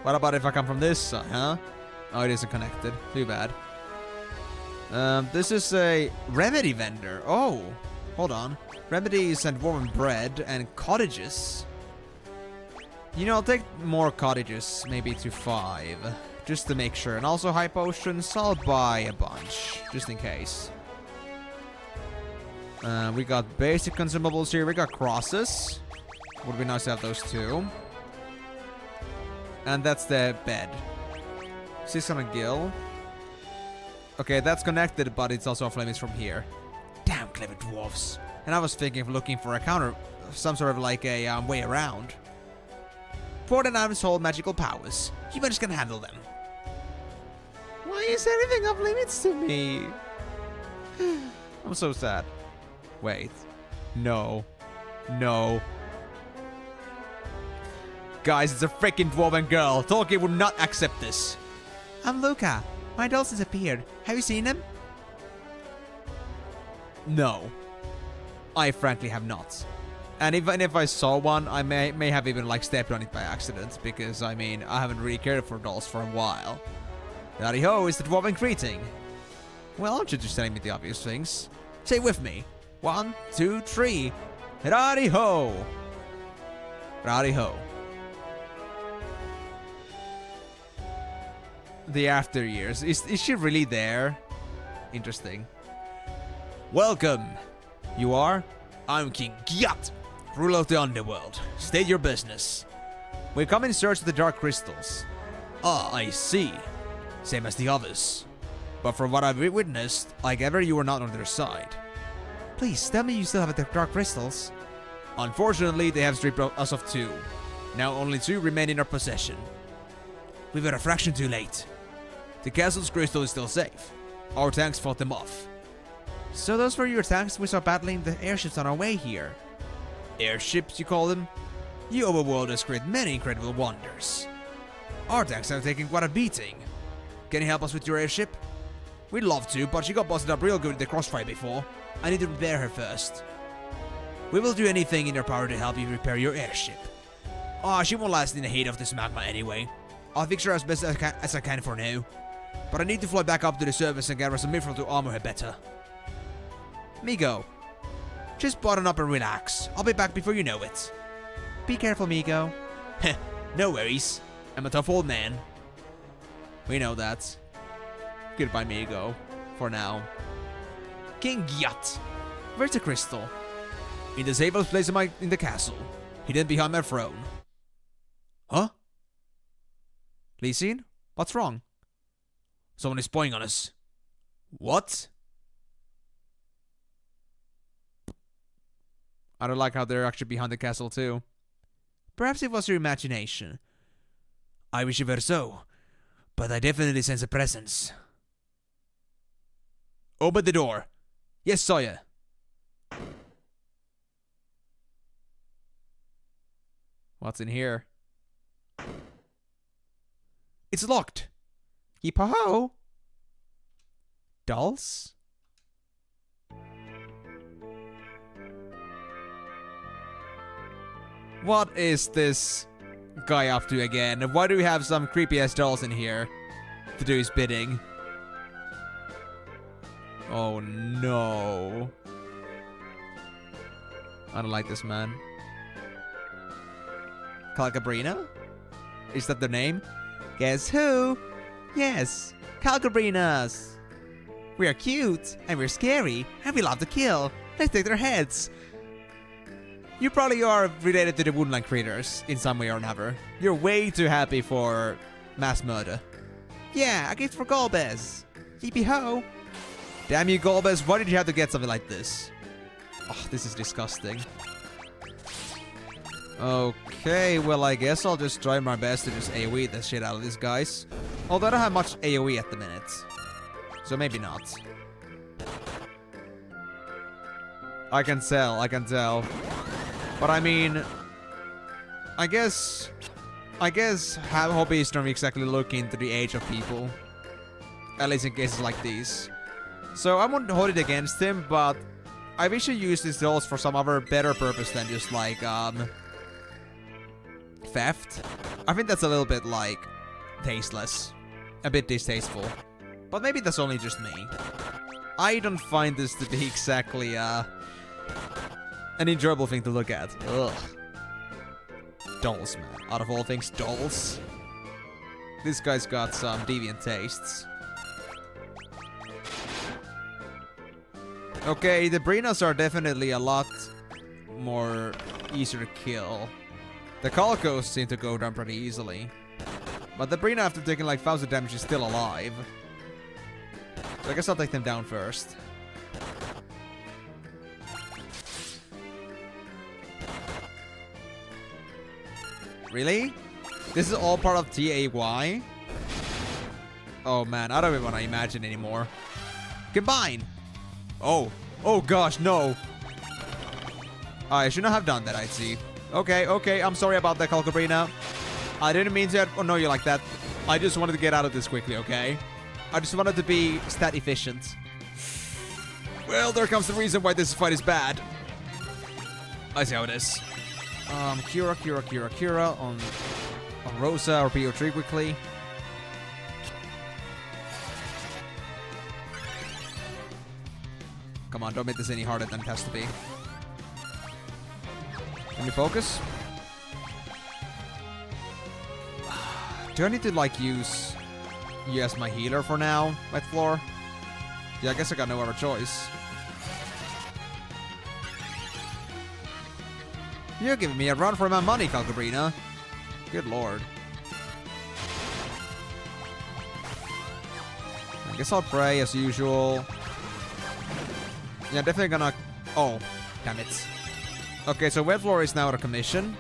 What about if I come from this side, huh? Oh, it isn't connected. Too bad. This is a remedy vendor. Oh, hold on. Remedies and warm bread and cottages. You know, I'll take more cottages, maybe to 5. Just to make sure. And also high potions, I'll buy a bunch. Just in case. We got basic consumables here. We got crosses. Would be nice to have those too. And that's the bed. 600 gil. Okay, that's connected, but it's also flames from here. Damn clever dwarves. And I was thinking of looking for a counter, some sort of like a way around. Important items hold magical powers. Humans can handle them. Why is everything off limits to me? I'm so sad. Wait. No. No. Guys, it's a freaking dwarven girl. Tolkien would not accept this. I'm Luca. My doll's disappeared. Have you seen him? No. I frankly have not. And even if I saw one, I may have even like stepped on it by accident. Because, I mean, I haven't really cared for dolls for a while. Howdy ho is the dwarven greeting. Well, aren't you just telling me the obvious things? Say it with me. 1, 2, 3. Howdy ho. Howdy ho. The after years. Is she really there? Interesting. Welcome. You are? I'm King Gyat, ruler of the underworld. State your business. We come in search of the dark crystals. Ah, I see. Same as the others. But from what I've witnessed, I gather you were not on their side. Please, tell me you still have the dark crystals. Unfortunately, they have stripped us of 2. Now only 2 remain in our possession. We were a fraction too late. The castle's crystal is still safe. Our tanks fought them off. So those were your tanks we saw battling the airships on our way here. Airships, you call them? You overworlders create many incredible wonders. Our tanks have taken quite a beating. Can you help us with your airship? We'd love to, but she got busted up real good in the crossfire before. I need to repair her first. We will do anything in our power to help you repair your airship. Ah, she won't last in the heat of this magma anyway. I'll fix her as best as I can for now. But I need to fly back up to the surface and gather some mithril to armor her better. Migo. Just button up and relax. I'll be back before you know it. Be careful, Migo. Heh, no worries. I'm a tough old man. We know that. Goodbye, Migo. For now. King Gyat. Where's the crystal? In the safest place in the castle. Hidden behind my throne. Huh? Lee Sin? What's wrong? Someone is spying on us. What? I don't like how they're actually behind the castle too. Perhaps it was your imagination. I wish it were so, but I definitely sense a presence. Open the door. Yes, Sawyer. What's in here? It's locked. Yip-ho-ho. Dolls? What is this guy up to again? Why do we have some creepy ass dolls in here to do his bidding? Oh no. I don't like this man. Calcabrina? Is that their name? Guess who? Yes, Calcabrinas. We are cute, and we're scary, and we love to kill. Let's take their heads. You probably are related to the Woodland Critters in some way or another. You're way too happy for mass murder. Yeah, a gift for Golbez. Yippee-ho. Damn you, Golbez, why did you have to get something like this? Oh, this is disgusting. Okay, well, I guess I'll just try my best to just AoE the shit out of these guys. Although I don't have much AoE at the minute. So maybe not. I can tell. But I mean, I guess hobbies don't exactly look into the age of people. At least in cases like these. So I wouldn't hold it against him, but I wish he used these dolls for some other better purpose than just like, theft. I think that's a little bit like tasteless. A bit distasteful. But maybe that's only just me. I don't find this to be exactly, an enjoyable thing to look at. Ugh. Dolls, man. Out of all things, dolls. This guy's got some deviant tastes. Okay, the Brinas are definitely a lot more easier to kill. The Calicos seem to go down pretty easily. But the Brina, after taking like 1000 damage, is still alive. So I guess I'll take them down first. Really? This is all part of TAY? Oh man, I don't even want to imagine anymore. Combine! Oh. Oh gosh, no. I should not have done that, I see. Okay, okay, I'm sorry about that, Calcabrina. I didn't mean to annoy you like that. I just wanted to get out of this quickly, okay? I just wanted to be stat efficient. Well, there comes the reason why this fight is bad. I see how it is. Cura on Rosa or PO3 quickly. Come on, don't make this any harder than it has to be. Let me focus. Do I need to like use you as my healer for now, Wet Floor? Yeah, I guess I got no other choice. You're giving me a run for my money, Calcabrina. Good lord. I guess I'll pray as usual. Yeah, definitely gonna... Oh, damn it. Okay, so Wet Floor is now out of commission.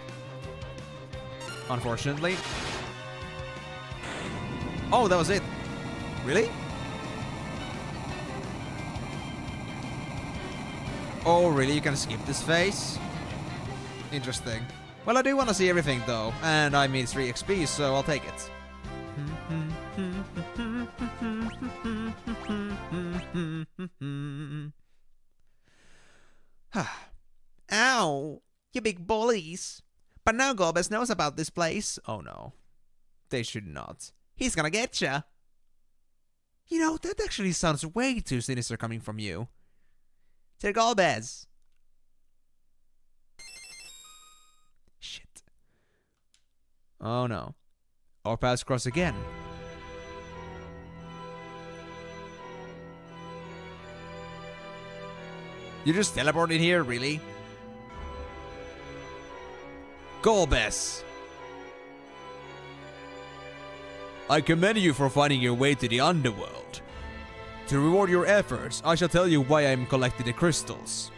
Unfortunately. Oh, that was it. Really? Oh, really? You can skip this phase? Interesting. Well, I do want to see everything, though. And I mean, 3 XP, so I'll take it. Ow! You big bullies. But now Golbez knows about this place. Oh, no. They should not. He's gonna get ya. You know, that actually sounds way too sinister coming from you. Sir Golbez. Shit. Oh no. Our paths cross again. You just teleported here, really? Golbez. I commend you for finding your way to the underworld. To reward your efforts, I shall tell you why I am collecting the crystals.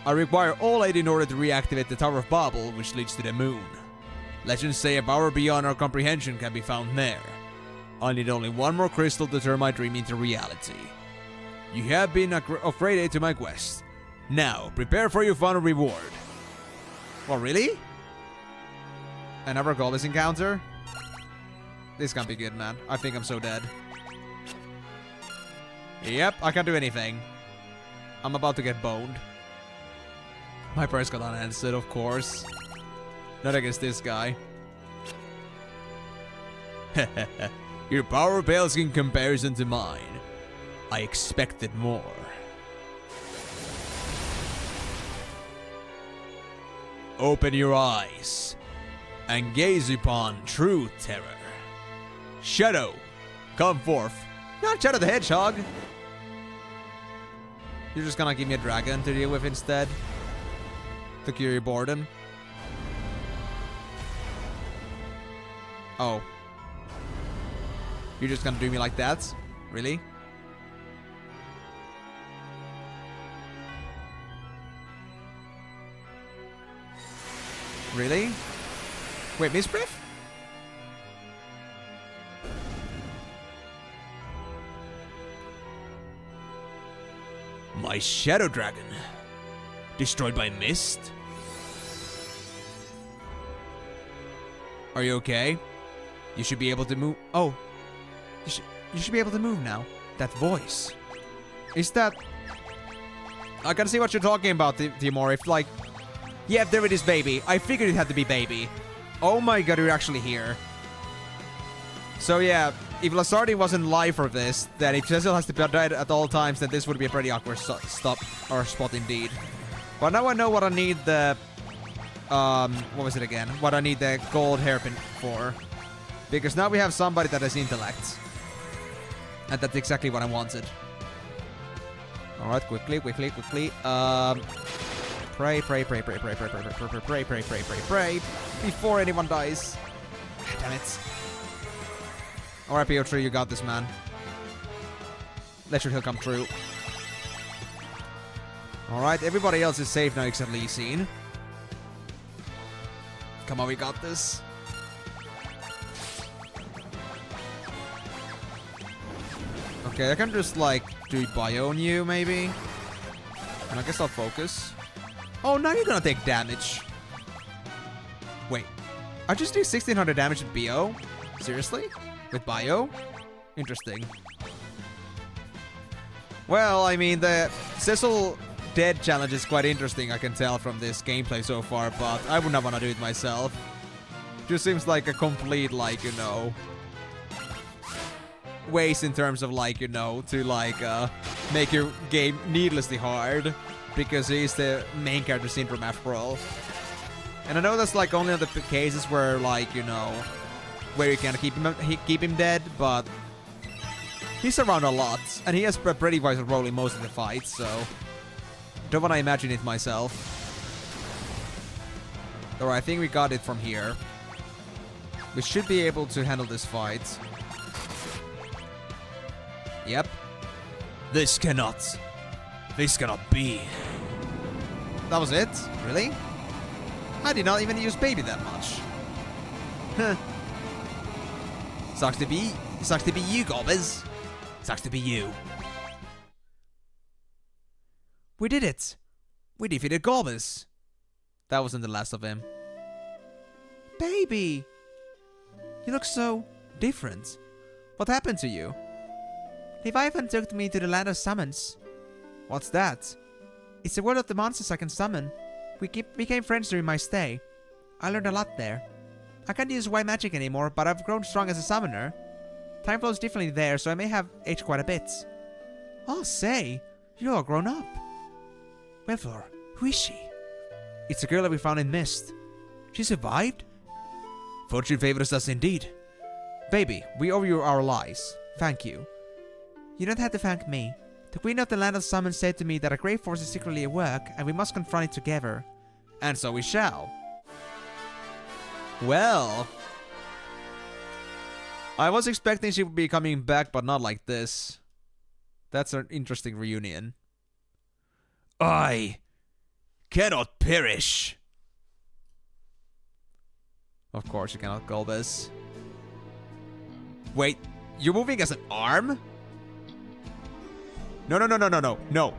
I require all aid in order to reactivate the Tower of Babel, which leads to the moon. Legends say a power beyond our comprehension can be found there. I need only one more crystal to turn my dream into reality. You have been of great aid to my quest. Now, prepare for your final reward. Oh, really? Another Golbez encounter? This can't be good, man. I think I'm so dead. Yep, I can't do anything. I'm about to get boned. My prayers got unanswered, of course. Not against this guy. Your power pales in comparison to mine. I expected more. Open your eyes and gaze upon true terror. Shadow, come forth. Not Shadow the Hedgehog. You're just gonna give me a dragon to deal with instead? To cure your boredom? Oh. You're just gonna do me like that? Really? Really? Wait, Misbrief? My Shadow Dragon. Destroyed by mist? Are you okay? You should be able to move. Oh. You should be able to move now. That voice. Is that... I can see what you're talking about, Timor. If like... Yeah, there it is, baby. I figured it had to be baby. Oh my god, you're actually here. So yeah, if Lasardi wasn't live for this, then if Cecil has to be dead at all times, then this would be a pretty awkward spot indeed. But now I know what I need the... what was it again? What I need the gold hairpin for. Because now we have somebody that has intellect. And that's exactly what I wanted. Alright, quickly. Pray. Before anyone dies. Damn it. Alright, Piotr, you got this, man. Let your heal come true. Alright, everybody else is safe now except Lee Sin. Come on, we got this. Okay, I can just, like, do bio on you, maybe. And I guess I'll focus. Oh, now you're gonna take damage. Wait. I just do 1600 damage with bio? Seriously? With bio? Interesting. Well, I mean, the Cecil Dead challenge is quite interesting, I can tell from this gameplay so far, but I would not want to do it myself. Just seems like a complete, like, you know, waste in terms of, like, you know, to, like, make your game needlessly hard, because he's the main character syndrome after all. And I know that's, like, only on the cases where, like, you know, where you can keep him dead, but he's around a lot, and he has a pretty vital role in most of the fights, so don't want to imagine it myself. Alright, I think we got it from here. We should be able to handle this fight. Yep. This cannot be. That was it? Really? I did not even use baby that much. Huh. Sucks to be you, Gobbers. Sucks to be you. We did it. We defeated Gobbers. That wasn't the last of him. Baby! You look so different. What happened to you? Leviathan took me to the land of summons. What's that? It's the world of the monsters I can summon. We became friends during my stay. I learned a lot there. I can't use white magic anymore, but I've grown strong as a summoner. Time flows differently there, so I may have aged quite a bit. Oh, say, you're all grown up. Well, Flor, who is she? It's a girl that we found in Mist. She survived? Fortune favors us indeed. Baby, we owe you our lives. Thank you. You don't have to thank me. The Queen of the Land of Summon said to me that a great force is secretly at work, and we must confront it together. And so we shall. Well, I was expecting she would be coming back, but not like this. That's an interesting reunion. I cannot perish. Of course you cannot, Golbez. Wait, you're moving as an arm? No.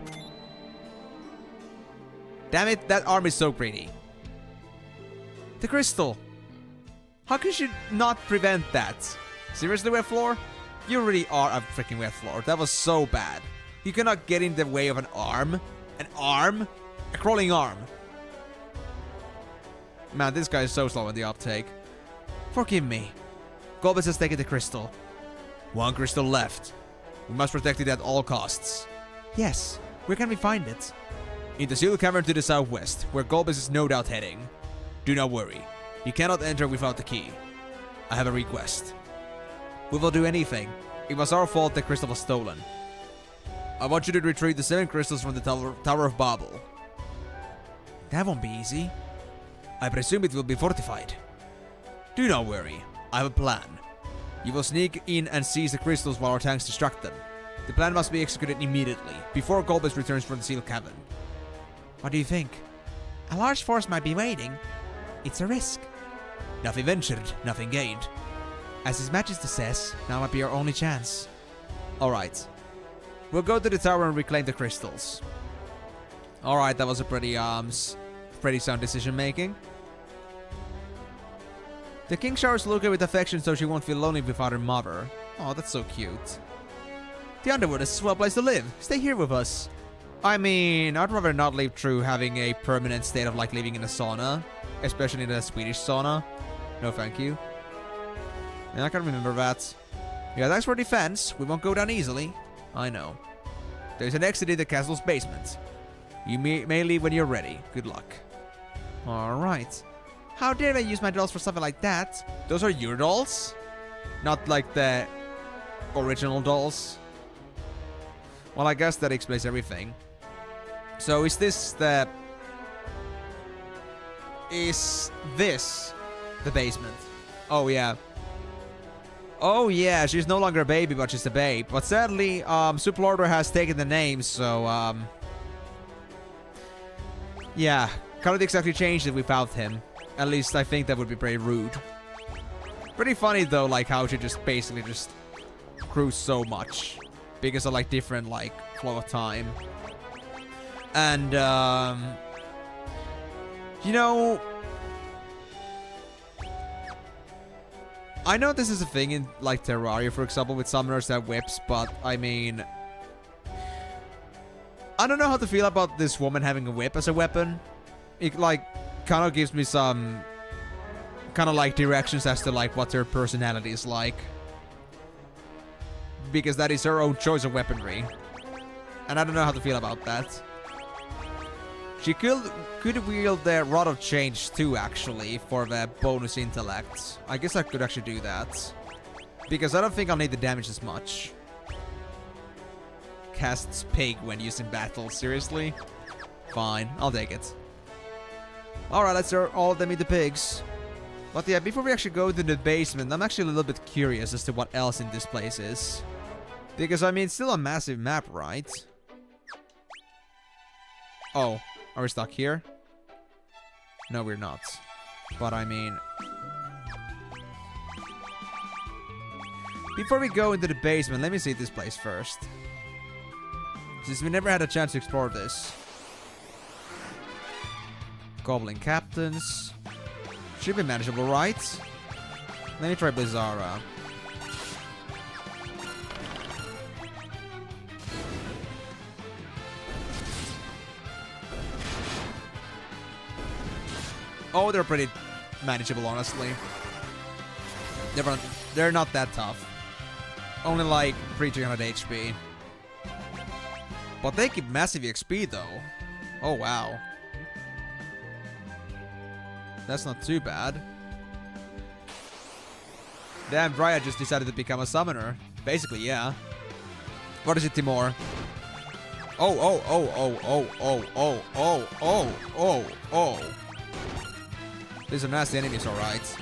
Damn it, that arm is so pretty. The crystal. How could you not prevent that? Seriously, Wet Floor? You really are a freaking Wet Floor. That was so bad. You cannot get in the way of an arm. An arm? A crawling arm. Man, this guy is so slow in the uptake. Forgive me. Golbez has taken the crystal. One crystal left. We must protect it at all costs. Yes. Where can we find it? In the sealed cavern to the southwest, where Golbez is no doubt heading. Do not worry. You cannot enter without the key. I have a request. We will do anything. It was our fault the crystal was stolen. I want you to retrieve the 7 crystals from the Tower of Babel. That won't be easy. I presume it will be fortified. Do not worry. I have a plan. You will sneak in and seize the crystals while our tanks distract them. The plan must be executed immediately, before Golbez returns from the sealed cavern. What do you think? A large force might be waiting. It's a risk. Nothing ventured, nothing gained. As His Majesty says, now might be our only chance. Alright. We'll go to the tower and reclaim the crystals. Alright, that was a pretty sound decision making. The king showers Luca with affection so she won't feel lonely without her mother. Oh, that's so cute. The Underworld is a swell place to live. Stay here with us. I mean, I'd rather not live through having a permanent state of like living in a sauna. Especially in a Swedish sauna. No thank you. And I can remember that. Yeah, thanks for defense. We won't go down easily. I know. There's an exit in the castle's basement. You may leave when you're ready. Good luck. Alright. How dare I use my dolls for something like that? Those are your dolls? Not like the original dolls. Well, I guess that explains everything. So is this the basement? Oh yeah. Oh yeah, she's no longer a baby, but she's a babe. But sadly, Sublorder has taken the name, so yeah, can't exactly change it without him. At least I think that would be pretty rude. Pretty funny though, like how she just basically just grew so much because of like different like flow of time. And you know, I know this is a thing in like Terraria, for example, with summoners that have whips, but I mean, I don't know how to feel about this woman having a whip as a weapon. It like kind of gives me some kind of like directions as to like what her personality is like, because that is her own choice of weaponry, and I don't know how to feel about that. She could wield the Rod of Change too, actually, for the bonus intellect. I guess I could actually do that, because I don't think I'll need the damage as much. Casts Pig when used in battle. Seriously? Fine, I'll take it. Alright, let's throw all of them into pigs. But yeah, before we actually go to the basement, I'm actually a little bit curious as to what else in this place is. Because, I mean, it's still a massive map, right? Oh, are we stuck here? No, we're not. But, I mean, before we go into the basement, let me see this place first. Since we never had a chance to explore this. Goblin Captains. Should be manageable, right? Let me try Blizzara. Oh, they're pretty manageable, honestly. They're not that tough. Only like 300 HP. But they keep massive XP though. Oh wow. That's not too bad. Damn, Dryad just decided to become a summoner. Basically, yeah. What is it, Timor? Oh. These are nasty enemies, alright.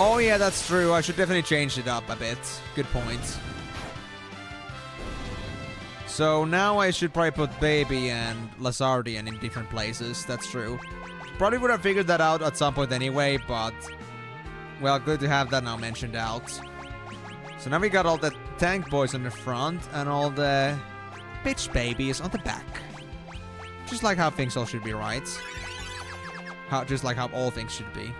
Oh yeah, that's true. I should definitely change it up a bit. Good point. So now I should probably put Baby and Lazardian in different places. That's true. Probably would have figured that out at some point anyway, but well, good to have that now mentioned out. So now we got all the tank boys on the front and all the bitch babies on the back. Just like how things all should be, right? Just like how all things should be.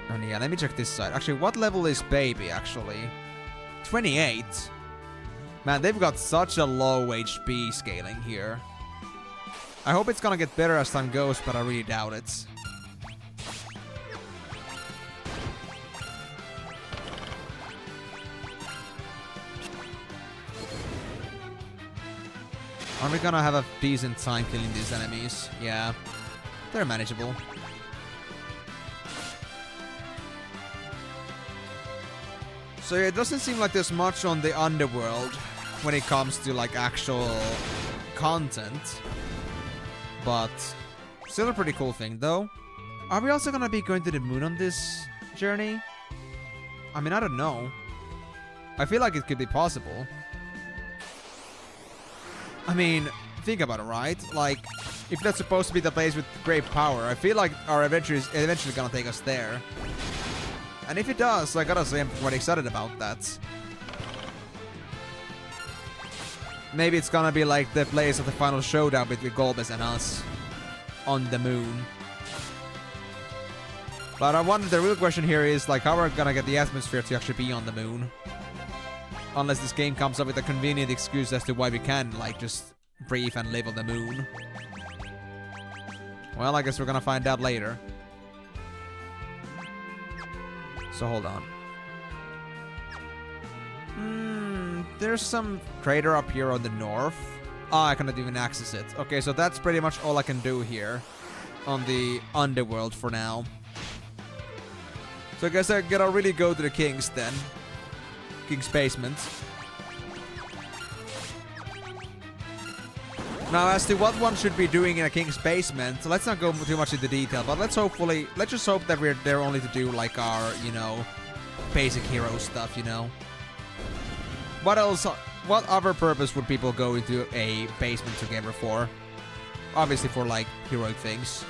And yeah, let me check this side. Actually, what level is Baby, actually? 28. Man, they've got such a low HP scaling here. I hope it's gonna get better as time goes, but I really doubt it. Are we gonna have a decent time killing these enemies? Yeah. They're manageable. So yeah, it doesn't seem like there's much on the underworld when it comes to like actual content. But still a pretty cool thing though. Are we also gonna be going to the moon on this journey? I mean, I don't know. I feel like it could be possible. I mean, think about it, right? Like, if that's supposed to be the place with great power, I feel like our adventure is eventually gonna take us there. And if it does, I gotta say I'm quite excited about that. Maybe it's gonna be like the place of the final showdown between Golbez and us on the moon. But I wonder, the real question here is like, how are we gonna get the atmosphere to actually be on the moon? Unless this game comes up with a convenient excuse as to why we can like just breathe and live on the moon. Well, I guess we're gonna find out later. So hold on. There's some crater up here on the north. Oh, I cannot even access it. Okay, so that's pretty much all I can do here on the underworld for now. So I guess I gotta really go to the King's then. King's basement. Now, as to what one should be doing in a King's basement, let's not go too much into detail, but let's just hope that we're there only to do like our, you know, basic hero stuff, you know. What else? What other purpose would people go into a basement together for? Obviously for like heroic things.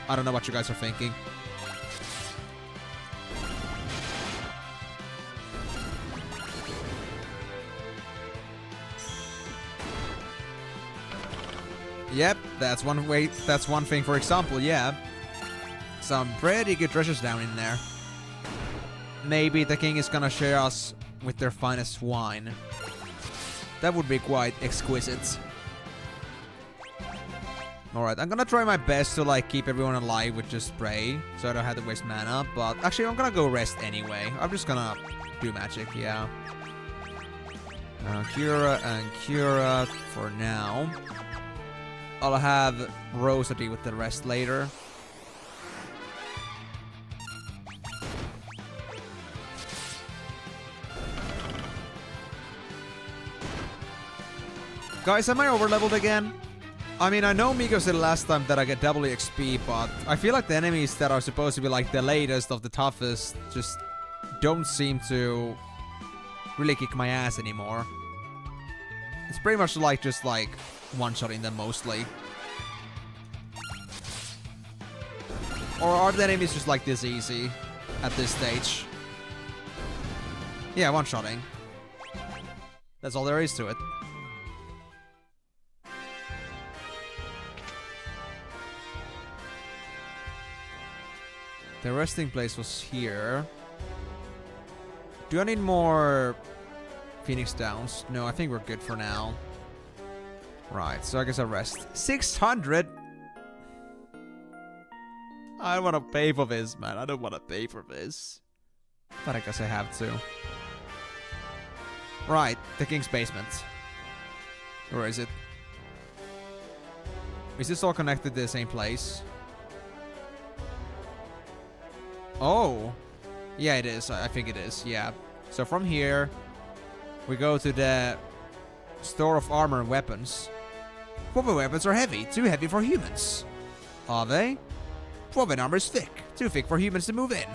I don't know what you guys are thinking. Yep, that's one way. That's one thing. For example, yeah, some pretty good treasures down in there. Maybe the king is gonna share us with their finest wine. That would be quite exquisite. Alright, I'm gonna try my best to like keep everyone alive with just spray, so I don't have to waste mana, but actually I'm gonna go rest anyway. I'm just gonna do magic, yeah. Cura and Cura for now. I'll have Rosa deal with the rest later. Guys, am I overleveled again? I mean, I know Miko said last time that I get double XP, but I feel like the enemies that are supposed to be like the latest of the toughest just don't seem to really kick my ass anymore. It's pretty much like just like one-shotting them mostly. Or are the enemies just like this easy at this stage? Yeah, one-shotting. That's all there is to it. The resting place was here. Do I need more Phoenix Downs? No, I think we're good for now. Right, so I guess I'll rest. 600? I don't want to pay for this, man. I don't want to pay for this. But I guess I have to. Right, the King's basement. Where is it? Is this all connected to the same place? Oh! Yeah, it is. I think it is, yeah. So from here, we go to the store of armor and weapons. Dwarven weapons are heavy, too heavy for humans. Are they? Dwarven armor is thick, too thick for humans to move in.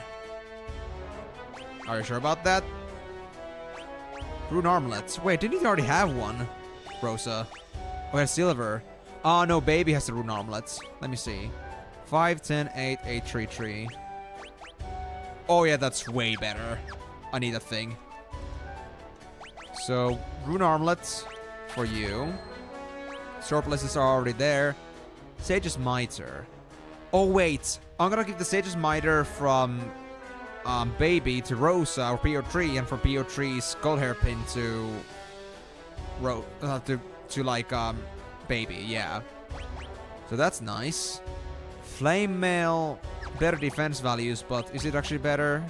Are you sure about that? Rune armlets. Wait, didn't you already have one, Rosa? Oh, it's silver. Oh, no, baby has the rune armlets. Let me see. 5, 10, 8, 8, 3, 3. Oh, yeah, that's way better. I need a thing. So, rune armlets for you. Surpluses are already there. Sage's Mitre. Oh, wait. I'm gonna give the Sage's Mitre from Baby to Rosa or PO3, and from PO3's Gold Hairpin to Baby, yeah. So that's nice. Flame Mail, better defense values, but is it actually better?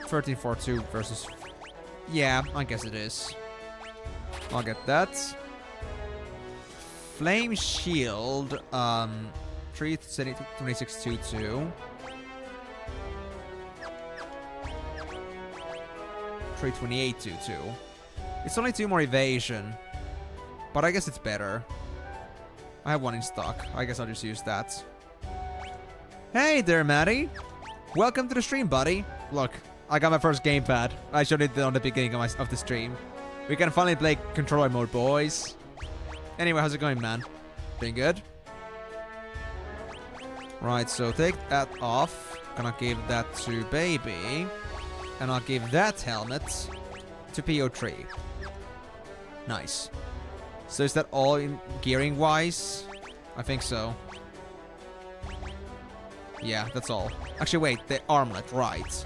1342 versus... Yeah, I guess it is. I'll get that. Flame Shield, 32622. 32822. It's only 2 more evasion, but I guess it's better. I have 1 in stock. I guess I'll just use that. Hey there, Maddie. Welcome to the stream, buddy. Look, I got my first gamepad. I showed it on the beginning of the stream. We can finally play controller mode, boys. Anyway, how's it going, man? Doing good? Right, so take that off. Gonna give that to Baby. And I'll give that helmet to PO3. Nice. So is that all in gearing-wise? I think so. Yeah, that's all. Actually, wait, the armlet, right.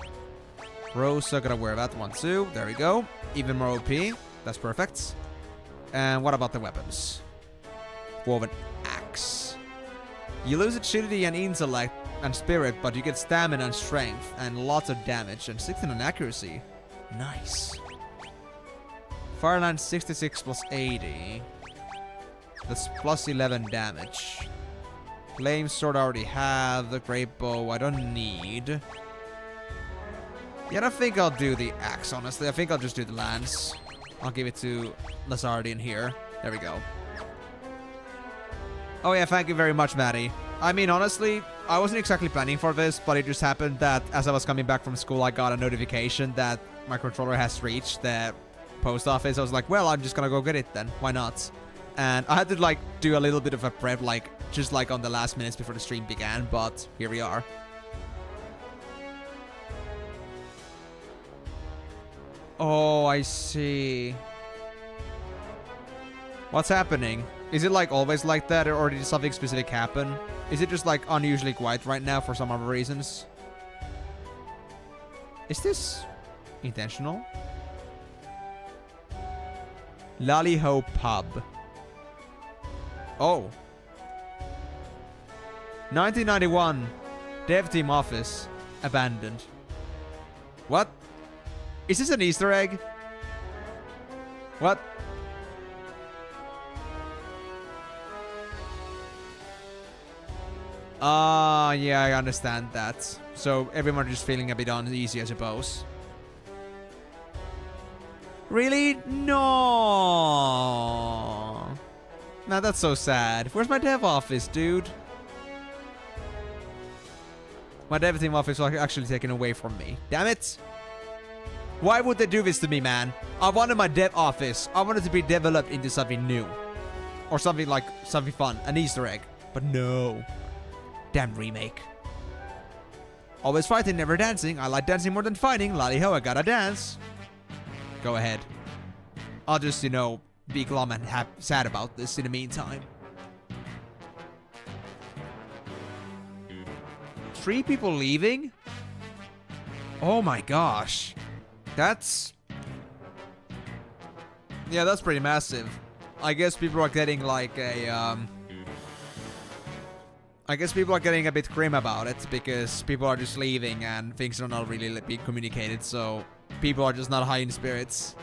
Rosa, gotta wear that one too. There we go. Even more OP. That's perfect. And what about the weapons? Woven Axe. You lose agility and intellect and spirit, but you get stamina and strength and lots of damage and 16 on accuracy. Nice. Fire Lance 66 plus 80. That's plus 11 damage. Flame Sword I already have. The Great Bow I don't need. Yeah, I don't think I'll do the axe, honestly. I think I'll just do the lance. I'll give it to Lazardian here. There we go. Oh yeah, thank you very much, Maddie. I mean, honestly, I wasn't exactly planning for this, but it just happened that as I was coming back from school, I got a notification that my controller has reached the post office. I was like, well, I'm just gonna go get it then. Why not? And I had to, like, do a little bit of a prep, like, just like on the last minutes before the stream began, but here we are. Oh, I see. What's happening? Is it like always like that, or did something specific happen? Is it just like unusually quiet right now for some other reasons? Is this intentional? Lally-Ho Pub. Oh. 1991. Dev team office. Abandoned. What? Is this an Easter egg? What? Yeah, I understand that. So everyone just feeling a bit uneasy, I suppose. Really? No. Nah, that's so sad. Where's my dev office, dude? My dev team office was actually taken away from me. Damn it. Why would they do this to me, man? I wanted my dev office. I wanted to be developed into something new. Or something like, something fun. An Easter egg. But no. Damn remake. Always fighting, never dancing. I like dancing more than fighting. Lally-ho, I gotta dance. Go ahead. I'll just, you know, be glum and sad about this in the meantime. 3 people leaving? Oh my gosh. That's... yeah, that's pretty massive. I guess people are getting like a, I guess people are getting a bit grim about it because people are just leaving and things are not really being communicated, so people are just not high in spirits.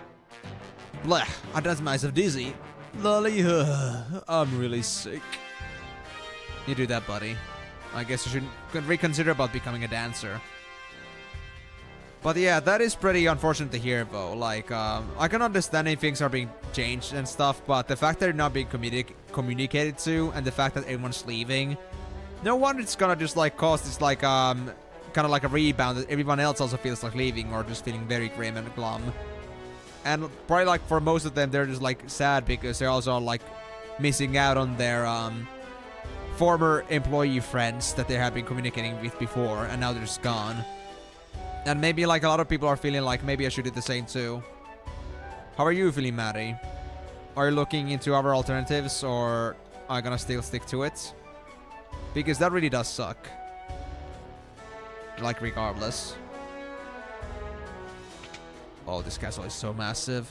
Blech, I does myself dizzy. Lolly, I'm really sick. You do that, buddy. I guess you should reconsider about becoming a dancer. But yeah, that is pretty unfortunate to hear, though. Like, I can understand if things are being changed and stuff, but the fact that they're not being communicated to, and the fact that everyone's leaving, no wonder it's gonna just, like, cause this, like, kind of like a rebound that everyone else also feels like leaving, or just feeling very grim and glum. And probably, like, for most of them, they're just, like, sad because they're also, like, missing out on their, former employee friends that they have been communicating with before, and now they're just gone. And maybe, like, a lot of people are feeling like maybe I should do the same too. How are you feeling, Maddie? Are you looking into other alternatives, or are you gonna still stick to it? Because that really does suck. Like, regardless. Oh, this castle is so massive.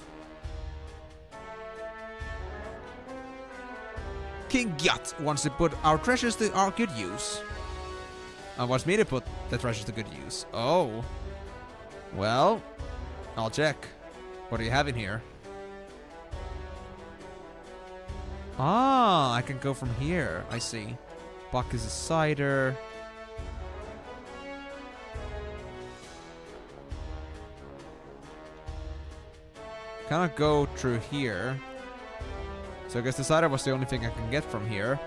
King Gyat wants to put our treasures to our good use. And wants me to put the treasures to good use. Oh. Well, I'll check. What do you have in here? Ah, I can go from here. I see. Buck is a cider. Cannot go through here. So I guess the cider was the only thing I can get from here.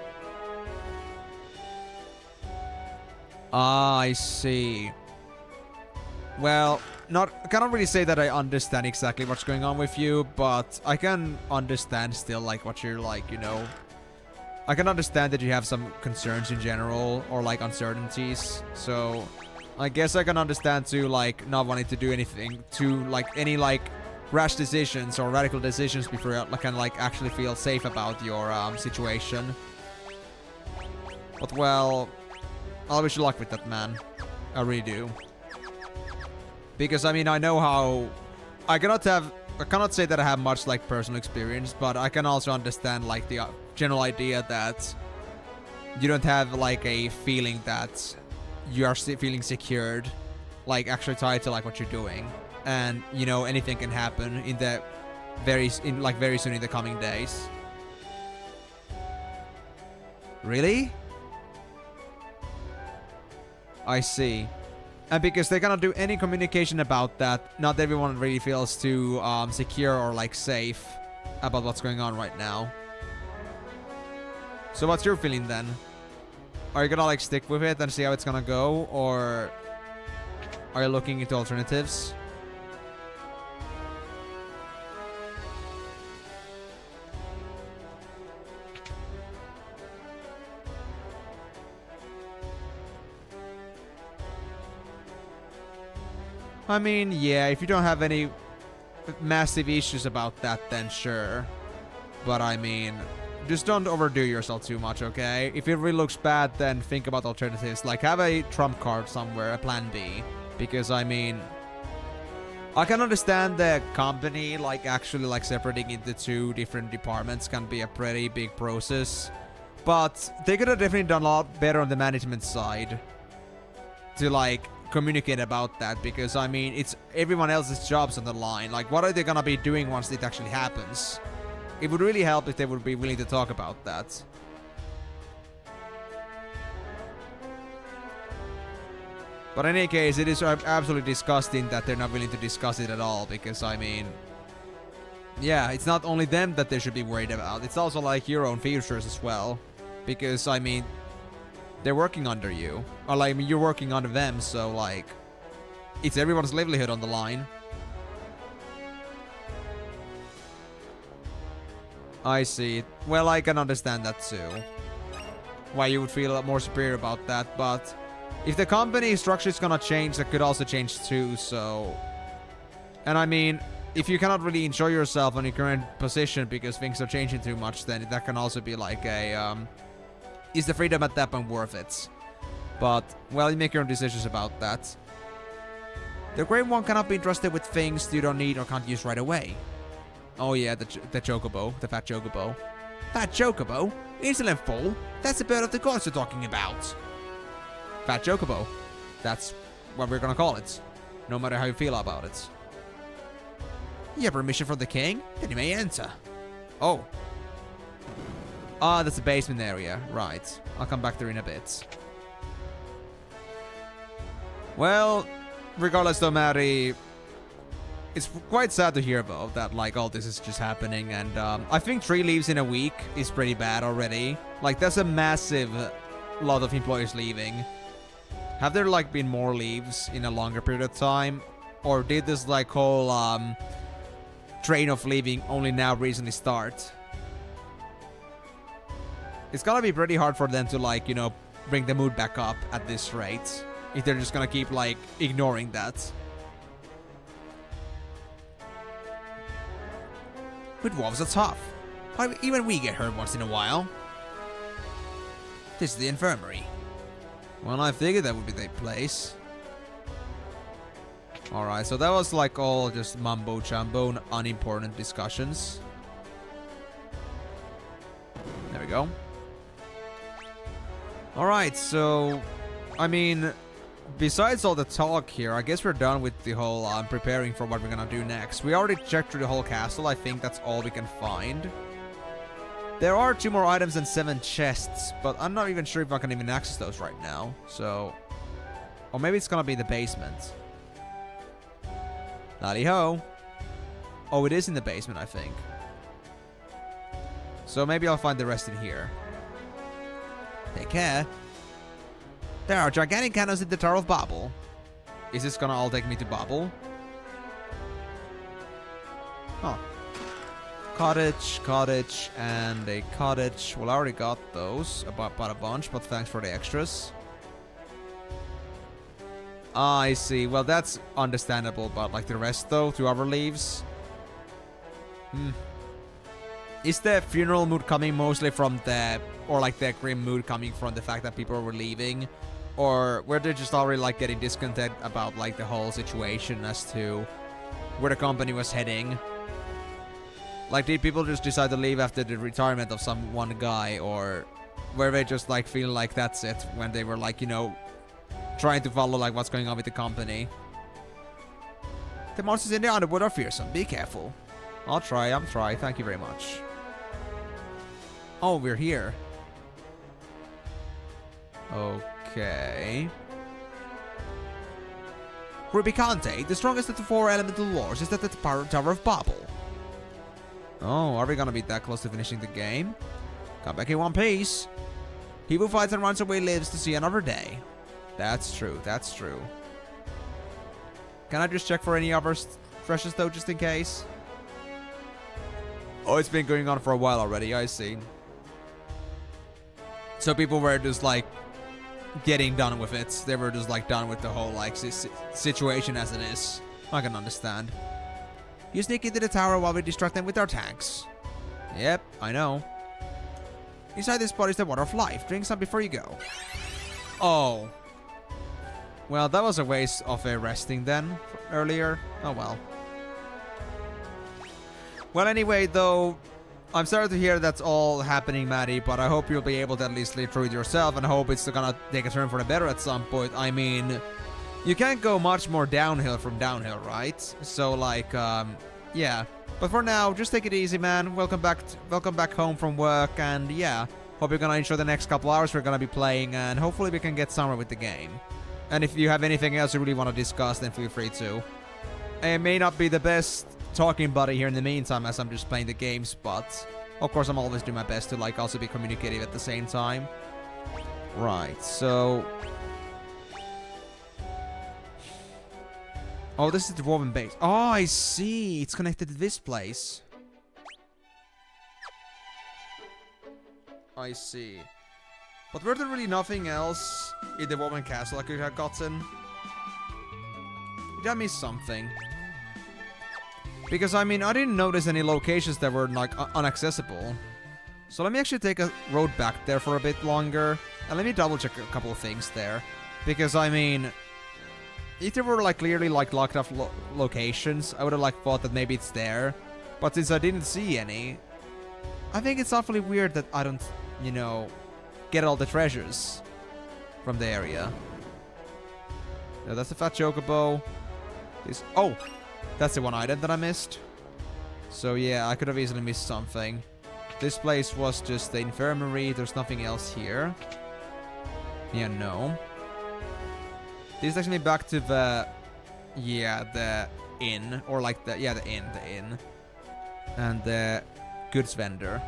Ah, I see. Well, I cannot really say that I understand exactly what's going on with you, but I can understand still, like, what you're, like, you know. I can understand that you have some concerns in general, or, like, uncertainties. So, I guess I can understand, too, like, not wanting to do anything, to, like, any, like, rash decisions or radical decisions before you can, like, actually feel safe about your, situation. But, well, I wish you luck with that, man. I really do. Because, I mean, I know how... I cannot say that I have much, like, personal experience, but I can also understand, like, the general idea that you don't have, like, a feeling that you are feeling secured, like, actually tied to, like, what you're doing. And, you know, anything can happen in the very soon in the coming days. Really? I see. And because they cannot do any communication about that, not everyone really feels too secure or like safe about what's going on right now. So what's your feeling then? Are you gonna like stick with it and see how it's gonna go, or are you looking into alternatives? I mean, yeah, if you don't have any massive issues about that, then sure. But I mean, just don't overdo yourself too much, okay? If it really looks bad, then think about alternatives. Like, have a trump card somewhere, a plan B. Because, I mean, I can understand the company, like, actually, like, separating into 2 different departments can be a pretty big process. But they could have definitely done a lot better on the management side to, like, communicate about that. Because, I mean, it's everyone else's jobs on the line. Like, what are they gonna be doing once it actually happens? It would really help if they would be willing to talk about that. But in any case, it is absolutely disgusting that they're not willing to discuss it at all. Because, I mean, yeah, it's not only them that they should be worried about. It's also like your own futures as well. Because, I mean, they're working under you. Or like, I mean, you're working under them. So, like, it's everyone's livelihood on the line. I see. Well, I can understand that too. Why you would feel a lot more superior about that, but if the company structure is gonna change, that could also change too, so... And I mean, if you cannot really enjoy yourself on your current position because things are changing too much, then that can also be like a, is the freedom at that point worth it? But, well, you make your own decisions about that. The Great One cannot be entrusted with things you don't need or can't use right away. Oh yeah, the chocobo. The fat chocobo. Fat chocobo? Insolent fool! That's the bird of the gods you're talking about! Fat chocobo. That's what we're gonna call it. No matter how you feel about it. You have permission from the king? Then you may enter. Oh. Ah, that's the basement area. Right. I'll come back there in a bit. Well, regardless though, Mary... It's quite sad to hear about that, like, all this is just happening, and I think 3 leaves in a week is pretty bad already. Like, that's a massive lot of employees leaving. Have there, like, been more leaves in a longer period of time? Or did this, like, whole train of leaving only now recently start? It's gonna be pretty hard for them to, like, you know, bring the mood back up at this rate. If they're just gonna keep, like, ignoring that. But dwarves are tough. Even we get hurt once in a while. This is the infirmary. Well, I figured that would be the place. Alright, so that was like all just mumbo-jumbo, unimportant discussions. There we go. Alright, so... I mean... Besides all the talk here, I guess we're done with the whole preparing for what we're gonna do next. We already checked through the whole castle. I think that's all we can find. There are 2 more items and 7 chests, but I'm not even sure if I can even access those right now. So... Or maybe it's gonna be the basement. Lally-ho. Oh, it is in the basement, I think. So maybe I'll find the rest in here. Take care. There are gigantic cannons in the Tower of Babel. Is this gonna all take me to Babel? Huh. Cottage, cottage, and a cottage. Well, I already got those. Bought a bunch, but thanks for the extras. Ah, I see. Well, that's understandable, but like the rest though, 2 other leaves. Is the funeral mood coming mostly from the... Or like the grim mood coming from the fact that people were leaving? Or were they just already like getting discontent about like the whole situation as to where the company was heading? Like, did people just decide to leave after the retirement of some one guy? Or were they just like feeling like that's it when they were like, you know, trying to follow like what's going on with the company? The monsters in the underwood are fearsome. Be careful. I'll try. Thank you very much. Oh, we're here. Okay. Rubicante, the strongest of the 4 elemental lords, is at the Tower of Babel. Oh, are we gonna be that close to finishing the game? Come back in one piece. He who fights and runs away lives to see another day. That's true, that's true. Can I just check for any other treasures though, just in case? Oh, it's been going on for a while already, I see. So people were just like getting done with it. They were just like done with the whole like situation as it is. I can understand. You sneak into the tower while we distract them with our tanks. Yep, I know. Inside this spot is the water of life. Drink some before you go. Oh. Well, that was a waste of a resting then earlier. Oh well. Well, anyway, though, I'm sorry to hear that's all happening, Maddie, but I hope you'll be able to at least live through it yourself, and I hope it's gonna take a turn for the better at some point. I mean, you can't go much more downhill from downhill, right? So, like, yeah. But for now, just take it easy, man. Welcome back home from work, and yeah. Hope you're gonna enjoy the next couple hours we're gonna be playing, and hopefully we can get somewhere with the game. And if you have anything else you really want to discuss, then feel free to. I may not be the best talking buddy here in the meantime as I'm just playing the games, but of course I'm always doing my best to like also be communicative at the same time. Right, so... Oh, this is the Dwarven base. Oh, I see. It's connected to this place. I see. But were there really nothing else in the Dwarven castle I could have gotten? Did I miss something? Because, I mean, I didn't notice any locations that were, like, inaccessible. So let me actually take a road back there for a bit longer. And let me double check a couple of things there. Because, I mean, if there were, like, clearly, like, locked off locations, I would have, like, thought that maybe it's there. But since I didn't see any, I think it's awfully weird that I don't, you know, get all the treasures from the area. No, that's a fat chocobo. This... Oh! That's the one item that I missed. So yeah, I could have easily missed something. This place was just the infirmary. There's nothing else here. Yeah, no. This takes me back to the... Yeah, the inn. Or like the... Yeah, the inn. And the goods vendor.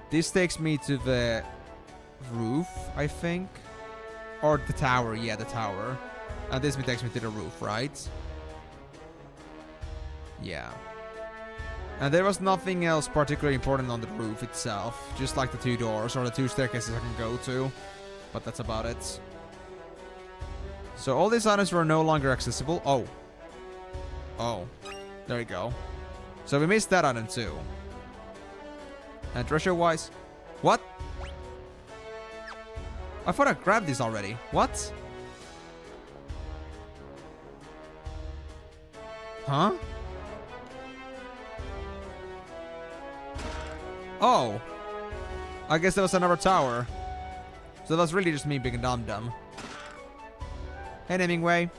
This takes me to the roof, I think. Or the tower. Yeah, the tower. And this takes me to the roof, right? Yeah. And there was nothing else particularly important on the roof itself. Just like the 2 doors or the 2 staircases I can go to. But that's about it. So all these items were no longer accessible. Oh. Oh. There we go. So we missed that item too. And treasure-wise... What? I thought I grabbed this already. What? Huh? Oh. I guess there was another tower. So that's really just me being dumb. Hey, Hemingway.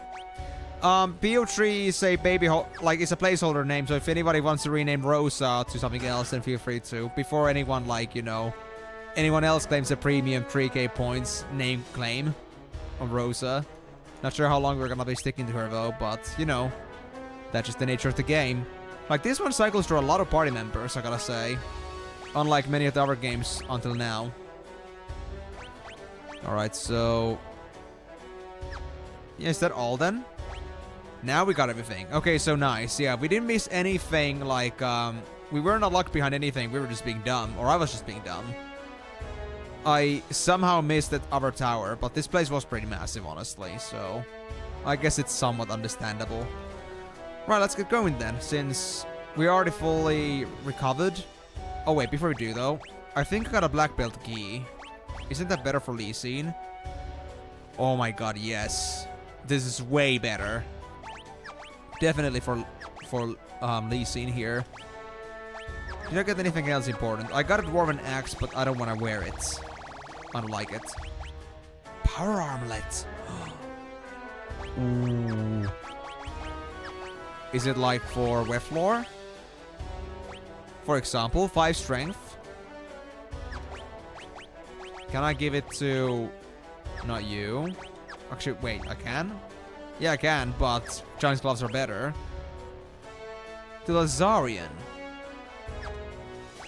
PO3 is a it's a placeholder name, so if anybody wants to rename Rosa to something else, then feel free to. Before anyone, like, you know, anyone else claims a premium 3k points name claim on Rosa. Not sure how long we're gonna be sticking to her though, but, you know, that's just the nature of the game. Like, this one cycles through a lot of party members, I gotta say. Unlike many of the other games until now. Alright, so... Yeah, is that all then? Now we got everything. Okay, so nice. Yeah, we didn't miss anything, like, we weren't locked behind anything. We were just being dumb. Or I was just being dumb. I somehow missed that other tower, but this place was pretty massive, honestly, so... I guess it's somewhat understandable. Right, let's get going then, since we already fully recovered. Oh wait, before we do though, I think I got a black belt key. Isn't that better for Lee Sin? Oh my god, yes. This is way better. Definitely for Lee Sin here. Did I get anything else important? I got a Dwarven axe, but I don't want to wear it. I don't like it. Power armlet. Ooh. Is it like for Weflor? For example, 5 strength. Can I give it to... Not you. Actually, wait, I can? Yeah, I can, but Giant's gloves are better. To Lazarian.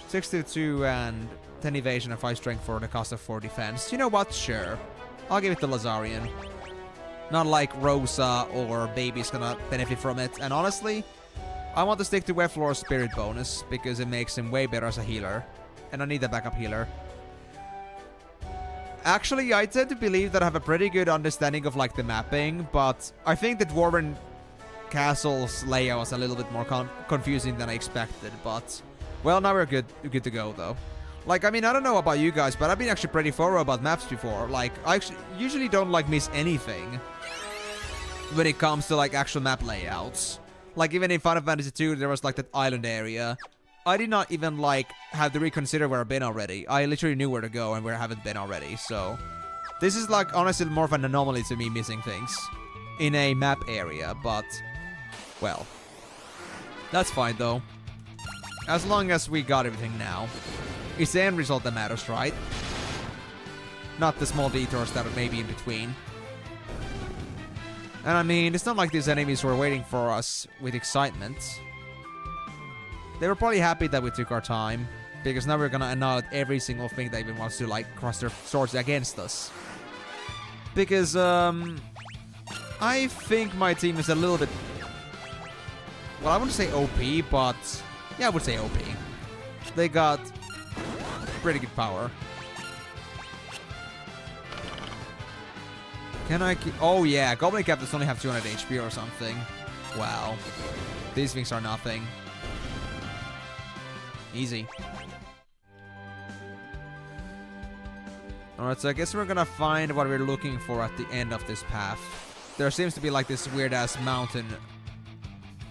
62 and 10 evasion and 5 strength for the cost of 4 defense. You know what? Sure. I'll give it to Lazarian. Not like Rosa or Baby's gonna benefit from it. And honestly, I want to stick to Weflor's spirit bonus because it makes him way better as a healer. And I need a backup healer. Actually, I tend to believe that I have a pretty good understanding of like the mapping, but I think the Dwarven Castle's layout was a little bit more confusing than I expected, but well, now we're good to go though. Like, I mean, I don't know about you guys, but I've been actually pretty thorough about maps before. Like, I actually usually don't like miss anything when it comes to like actual map layouts. Like, even in Final Fantasy 2, there was like that island area. I did not even, like, have to reconsider where I've been already. I literally knew where to go and where I haven't been already, so... This is, like, honestly more of an anomaly to me missing things in a map area, but... Well. That's fine, though. As long as we got everything now. It's the end result that matters, right? Not the small detours that are maybe in between. And I mean, it's not like these enemies were waiting for us with excitement. They were probably happy that we took our time, because now we're gonna annihilate every single thing that even wants to, like, cross their swords against us. Because, I think my team is a little bit... Well, I wouldn't say OP, but... Yeah, I would say OP. They got pretty good power. Can I keep... Oh, yeah, Goblin Captains only have 200 HP or something. Wow. These things are nothing. Easy. Alright, so I guess we're gonna find what we're looking for at the end of this path. There seems to be like this weird-ass mountain.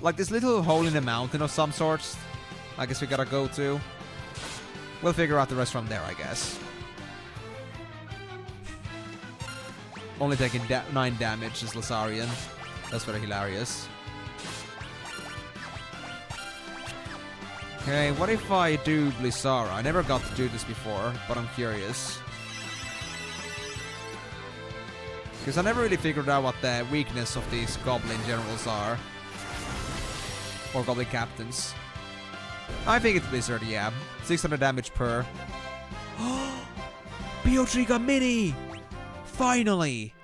Like this little hole in the mountain of some sorts. I guess we gotta go to. We'll figure out the rest from there, I guess. Only taking 9 damage is Lazarian. That's very hilarious. Okay, what if I do Blissara? I never got to do this before, but I'm curious. Because I never really figured out what the weakness of these Goblin Generals are. Or Goblin Captains. I think it's Blizzard, yeah. 600 damage per. Piotriga Mini! Finally!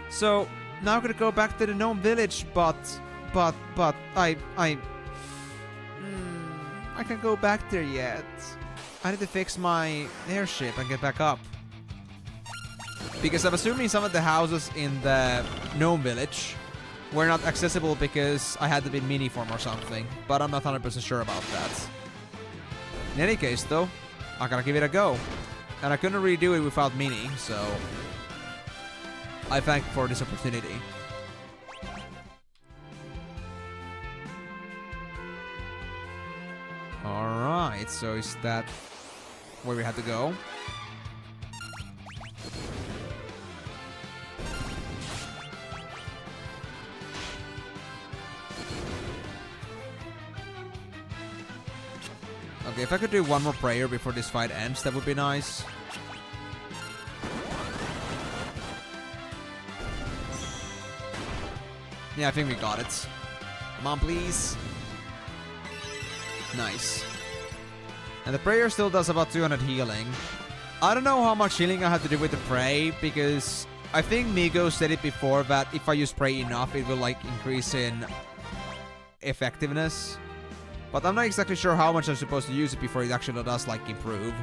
So, now I'm gonna go back to the Gnome Village, but I can't go back there yet. I need to fix my airship and get back up. Because I'm assuming some of the houses in the Gnome Village were not accessible because I had to be in mini form or something. But I'm not 100% sure about that. In any case, though, I gotta give it a go. And I couldn't really do it without mini, so... I thank for this opportunity. Alright, so is that where we had to go? Okay, if I could do one more prayer before this fight ends, that would be nice. Yeah, I think we got it. Come on, please. Nice. And the prayer still does about 200 healing. I don't know how much healing I have to do with the pray, because I think Migo said it before that if I use pray enough, it will like increase in effectiveness. But I'm not exactly sure how much I'm supposed to use it before it actually does like improve.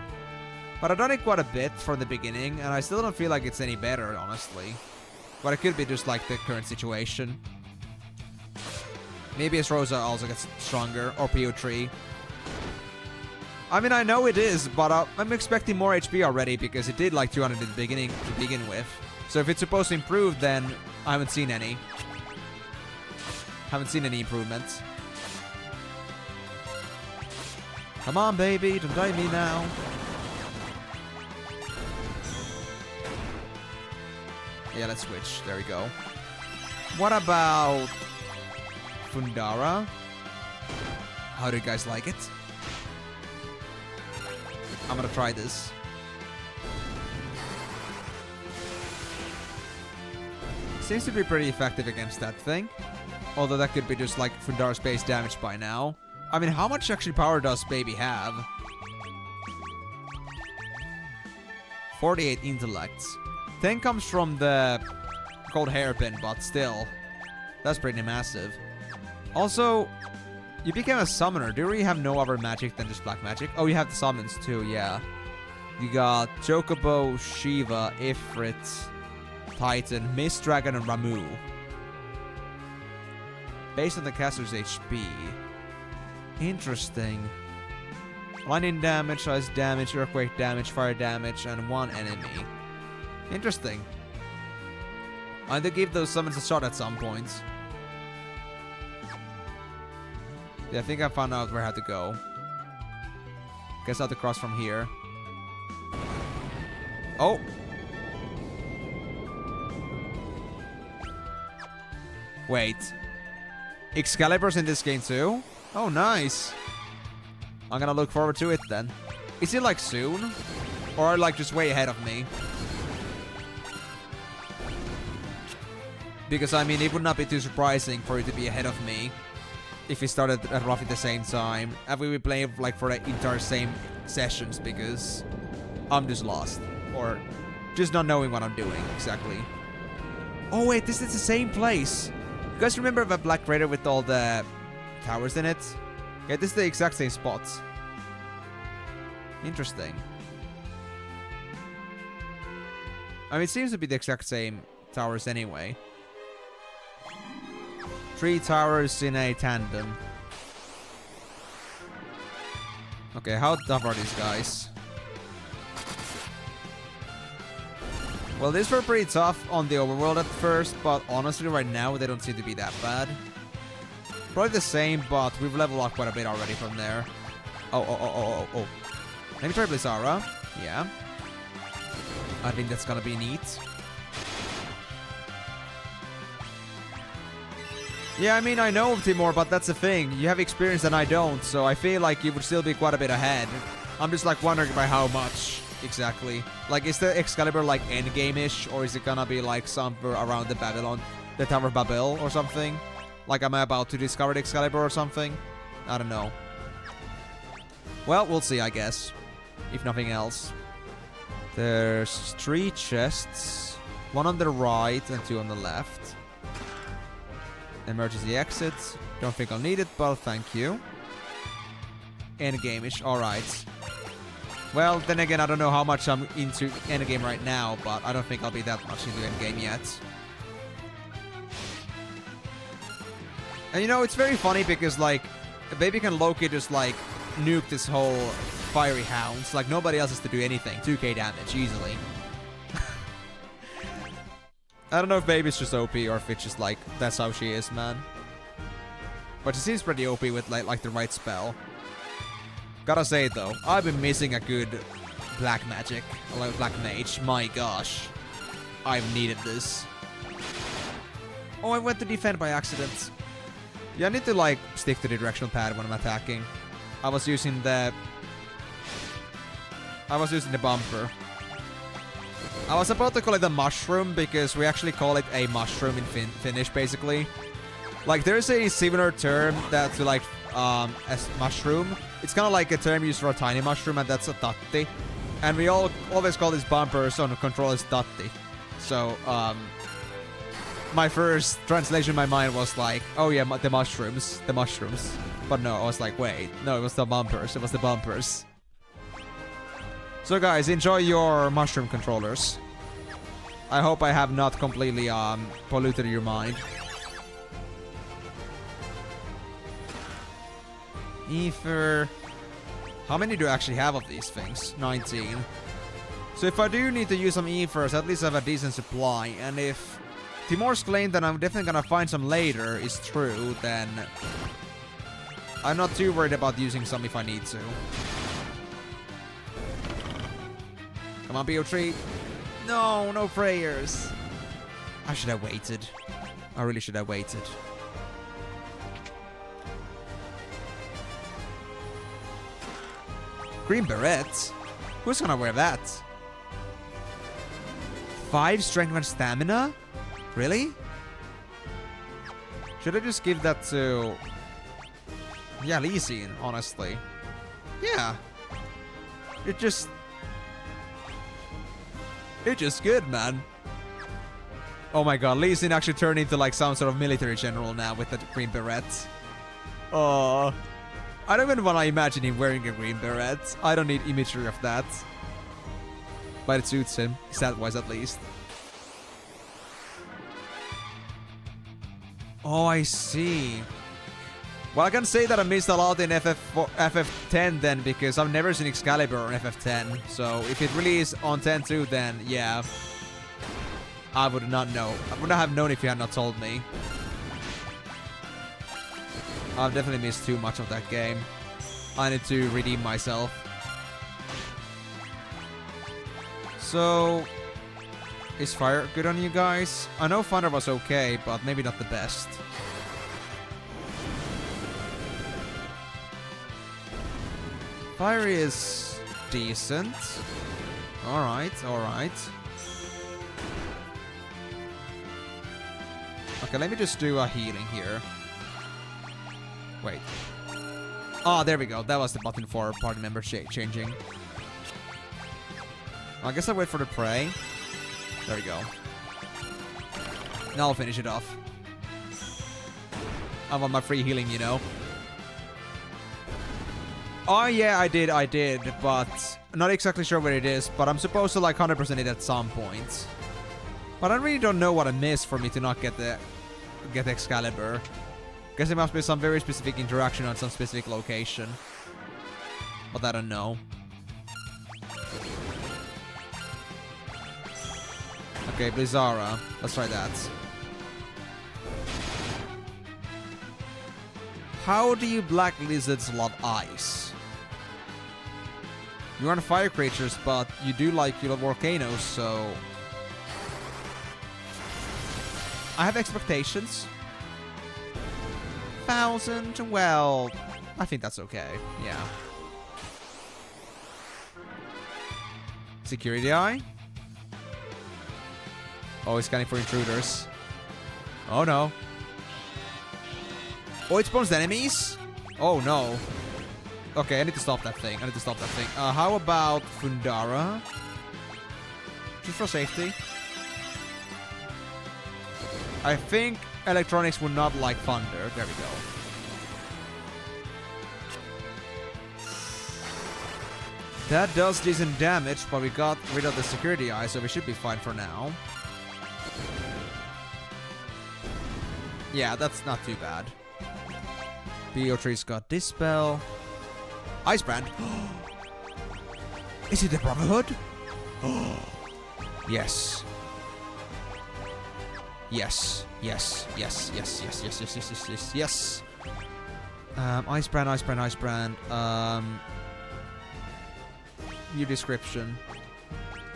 But I've done it quite a bit from the beginning, and I still don't feel like it's any better, honestly. But it could be just like the current situation. Maybe as Rosa also gets stronger, or PO3. I mean, I know it is, but I'm expecting more HP already because it did like 200 in the beginning to begin with. So if it's supposed to improve, then I haven't seen any. Haven't seen any improvements. Come on, baby, don't die me now. Yeah, let's switch. There we go. What about Fundara. How do you guys like it? I'm gonna try this. Seems to be pretty effective against that thing. Although that could be just like Fundara's base damage by now. I mean, how much actually power does Baby have? 48 intellects. 10 comes from the cold hairpin, but still. That's pretty massive. Also, you became a summoner. Do you really have no other magic than just black magic? Oh, you have the summons too, yeah. You got Chocobo, Shiva, Ifrit, Titan, Mist Dragon, and Ramu. Based on the caster's HP. Interesting. Lightning damage, ice damage, earthquake damage, fire damage, and 1 enemy. Interesting. I had to give those summons a shot at some point. Yeah, I think I found out where I had to go. Guess I have to cross from here. Oh! Wait. Excalibur's in this game too? Oh, nice. I'm gonna look forward to it then. Is it like soon? Or like just way ahead of me? Because I mean, it would not be too surprising for it to be ahead of me. If we started at roughly the same time. And we would play like for the entire same sessions because I'm just lost. Or just not knowing what I'm doing exactly. Oh wait, this is the same place. You guys remember the black crater with all the towers in it? Yeah, this is the exact same spot. Interesting. I mean, it seems to be the exact same towers anyway. 3 towers in a tandem. Okay, how tough are these guys? Well, these were pretty tough on the overworld at first, but honestly right now they don't seem to be that bad. Probably the same, but we've leveled up quite a bit already from there. Oh. Let me try Blizzara. Yeah. I think that's gonna be neat. Yeah, I mean, I know Timor, but that's the thing. You have experience and I don't, so I feel like you would still be quite a bit ahead. I'm just like wondering by how much exactly. Like, is the Excalibur like endgame-ish, or is it gonna be like somewhere around the Tower of Babel or something? Like, am I about to discover the Excalibur or something? I don't know. Well, we'll see, I guess. If nothing else. There's 3 chests. 1 on the right and 2 on the left. Emergency exit. Don't think I'll need it, but thank you. Endgame-ish. Alright. Well, then again, I don't know how much I'm into endgame right now, but I don't think I'll be that much into endgame yet. And you know, it's very funny because, like, Baby can Loki just, like, nuke this whole Fiery Hounds. Like, nobody else has to do anything. 2k damage, easily. I don't know if Baby's just OP or if it's just, like, that's how she is, man. But she seems pretty OP with, like the right spell. Gotta say, though, I've been missing a good black magic. Like, black mage. My gosh. I've needed this. Oh, I went to defend by accident. Yeah, I need to, like, stick to the directional pad when I'm attacking. I was using the bumper. I was about to call it a mushroom because we actually call it a mushroom in Finnish, basically. Like, there's a similar term that's like as mushroom. It's kind of like a term used for a tiny mushroom, and that's a tatti. And we always call these bumpers on the controllers tatti. So, my first translation in my mind was like, oh yeah, the mushrooms. But no, I was like, wait, no, it was the bumpers. It was the bumpers. So guys, enjoy your mushroom controllers. I hope I have not completely polluted your mind. Ether. How many do I actually have of these things? 19. So if I do need to use some ethers, at least I have a decent supply. And if Timor's claim that I'm definitely gonna find some later is true, then I'm not too worried about using some if I need to. Come on, BO3. No, no prayers. I should have waited. I really should have waited. Green berets? Who's gonna wear that? 5 strength and stamina? Really? Should I just give that to... Yeah, Lee Sin, honestly. Yeah. It's just good, man. Oh my god, Lee Sin actually turned into like some sort of military general now with the green berets. Oh. I don't even want to imagine him wearing a green beret. I don't need imagery of that. But it suits him, stat-wise at least. Oh, I see. Well, I can say that I missed a lot in FF10 then, because I've never seen Excalibur on FF10. So if it really is on 10 then yeah. I would not know. I would not have known if you had not told me. I've definitely missed too much of that game. I need to redeem myself. So, is fire good on you guys? I know thunder was okay, but maybe not the best. Fire is decent. Alright, alright. Okay, let me just do a healing here. Wait. Ah, there we go. That was the button for party member changing. I guess I'll wait for the prey. There we go. Now I'll finish it off. I want my free healing, you know. Oh yeah, I did, but not exactly sure where it is, but I'm supposed to like 100% it at some point. But I really don't know what I missed for me to not get the Excalibur. Guess it must be some very specific interaction on some specific location. But I don't know. Okay, Blizzara. Let's try that. How do you black lizards love ice? You aren't fire creatures, but you do like you love volcanoes, so... I have expectations. 1,000, well, I think that's okay, yeah. Security eye? Oh, he's scanning for intruders. Oh no. Oh, it spawns enemies? Oh no. Okay, I need to stop that thing. How about Fundara? Just for safety. I think electronics would not like thunder. There we go. That does decent damage, but we got rid of the security eye, so we should be fine for now. Yeah, that's not too bad. Beatrice got Dispel. Ice Brand. Is it the Brotherhood? Yes. Yes. Yes. Yes. Yes. Yes. Yes. Yes. Yes. Yes. Yes. Yes. Ice Brand. Ice Brand. Ice Brand. New description.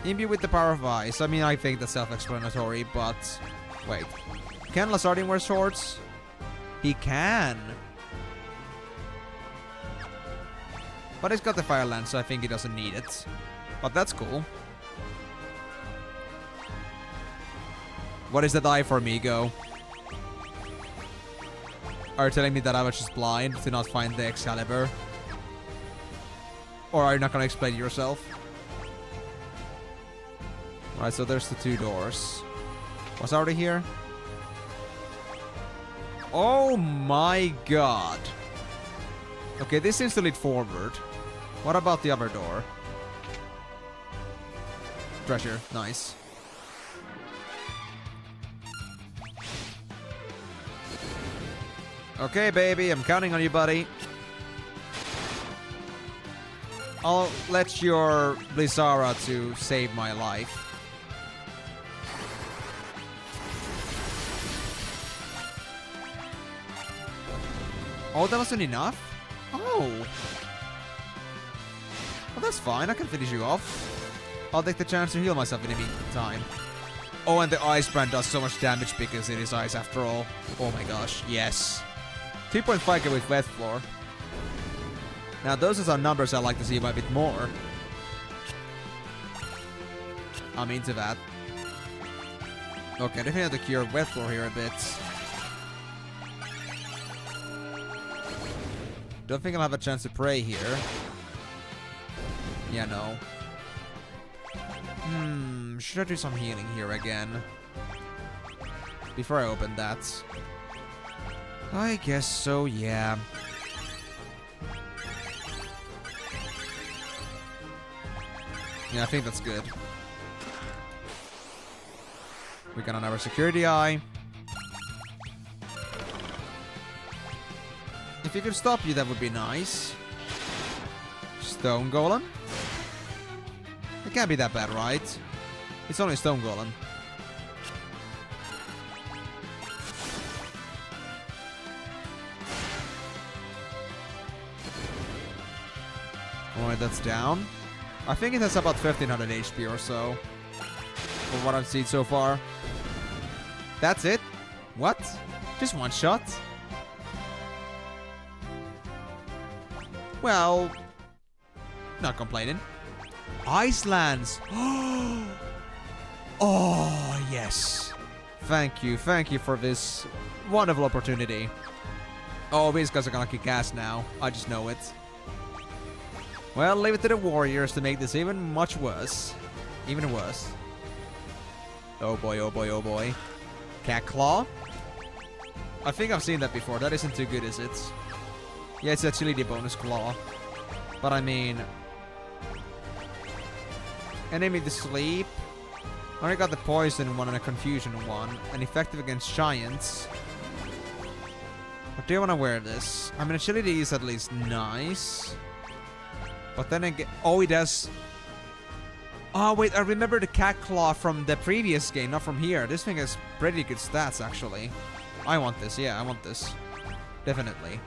Imbue with the power of ice. I mean, I think that's self-explanatory, but wait. Can Lazardian wear swords? He can. But he's got the Fire Lance, so I think he doesn't need it. But that's cool. What is that eye for, Migo? Are you telling me that I was just blind to not find the Excalibur? Or are you not gonna explain yourself? Alright, so there's the 2 doors. What's already here? Oh my god. Okay, this seems to lead forward. What about the other door? Treasure, nice. Okay, baby, I'm counting on you, buddy. I'll let your Blizzara to save my life. Oh, that wasn't enough? Oh. Well, that's fine. I can finish you off. I'll take the chance to heal myself in the meantime. Oh, and the Ice Brand does so much damage because it is ice after all. Oh my gosh, yes. 3.5k with Wet Floor. Now those are some numbers I'd like to see a bit more. I'm into that. Okay, definitely have to cure wet floor here a bit. Don't think I'll have a chance to pray here. Yeah, no. Should I do some healing here again? Before I open that. I guess so, yeah. Yeah, I think that's good. We got another security eye. If he could stop you, that would be nice. Stone Golem? It can't be that bad, right? It's only Stone Golem. Alright, that's down. I think it has about 1500 HP or so. For what I've seen so far. That's it? What? Just one shot? Well, not complaining. Icelands! Oh, yes. Thank you for this wonderful opportunity. Oh, these guys are gonna kick ass now. I just know it. Well, leave it to the warriors to make this even much worse. Even worse. Oh boy, oh boy, oh boy. Cat Claw? I think I've seen that before. That isn't too good, is it? Yeah, it's actually the bonus claw. But I mean... enemy to sleep. I already got the poison one and a confusion one. And effective against giants. But do I want to wear this? I mean, agility is at least nice. But then again... oh, it does... oh, wait, I remember the cat claw from the previous game, not from here. This thing has pretty good stats, actually. I want this, yeah, I want this. Definitely.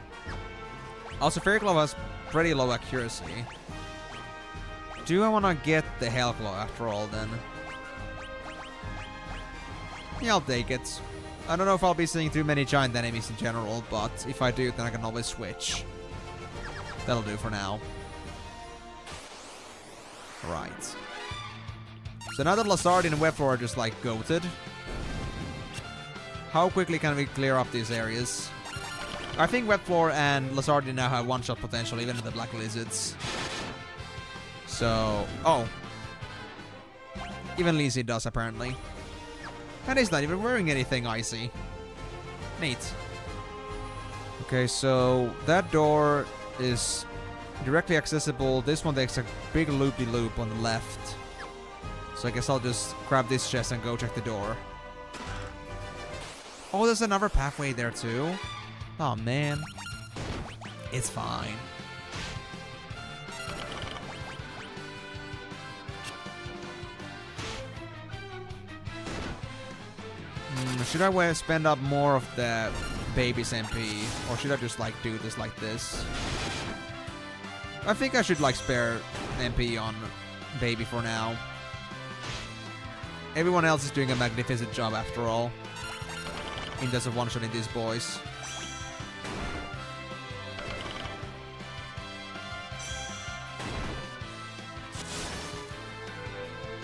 Also, Fairy Claw has pretty low accuracy. Do I want to get the Hail Claw after all, then? Yeah, I'll take it. I don't know if I'll be seeing too many giant enemies in general, but if I do, then I can always switch. That'll do for now. Right. So now that Lazard and Web Floor are just like goated, how quickly can we clear up these areas? I think Web Floor and Lazardi now have one-shot potential, even in the Black Lizards. So... oh. Even Lizzie does, apparently. And he's not even wearing anything icy. Neat. Okay, so that door is directly accessible. This one takes a big loopy-loop on the left. So I guess I'll just grab this chest and go check the door. Oh, there's another pathway there too. Oh man. It's fine. Should I spend up more of the baby's MP? Or should I just like do this like this? I think I should like spare MP on baby for now. Everyone else is doing a magnificent job after all. In terms of one-shotting these boys.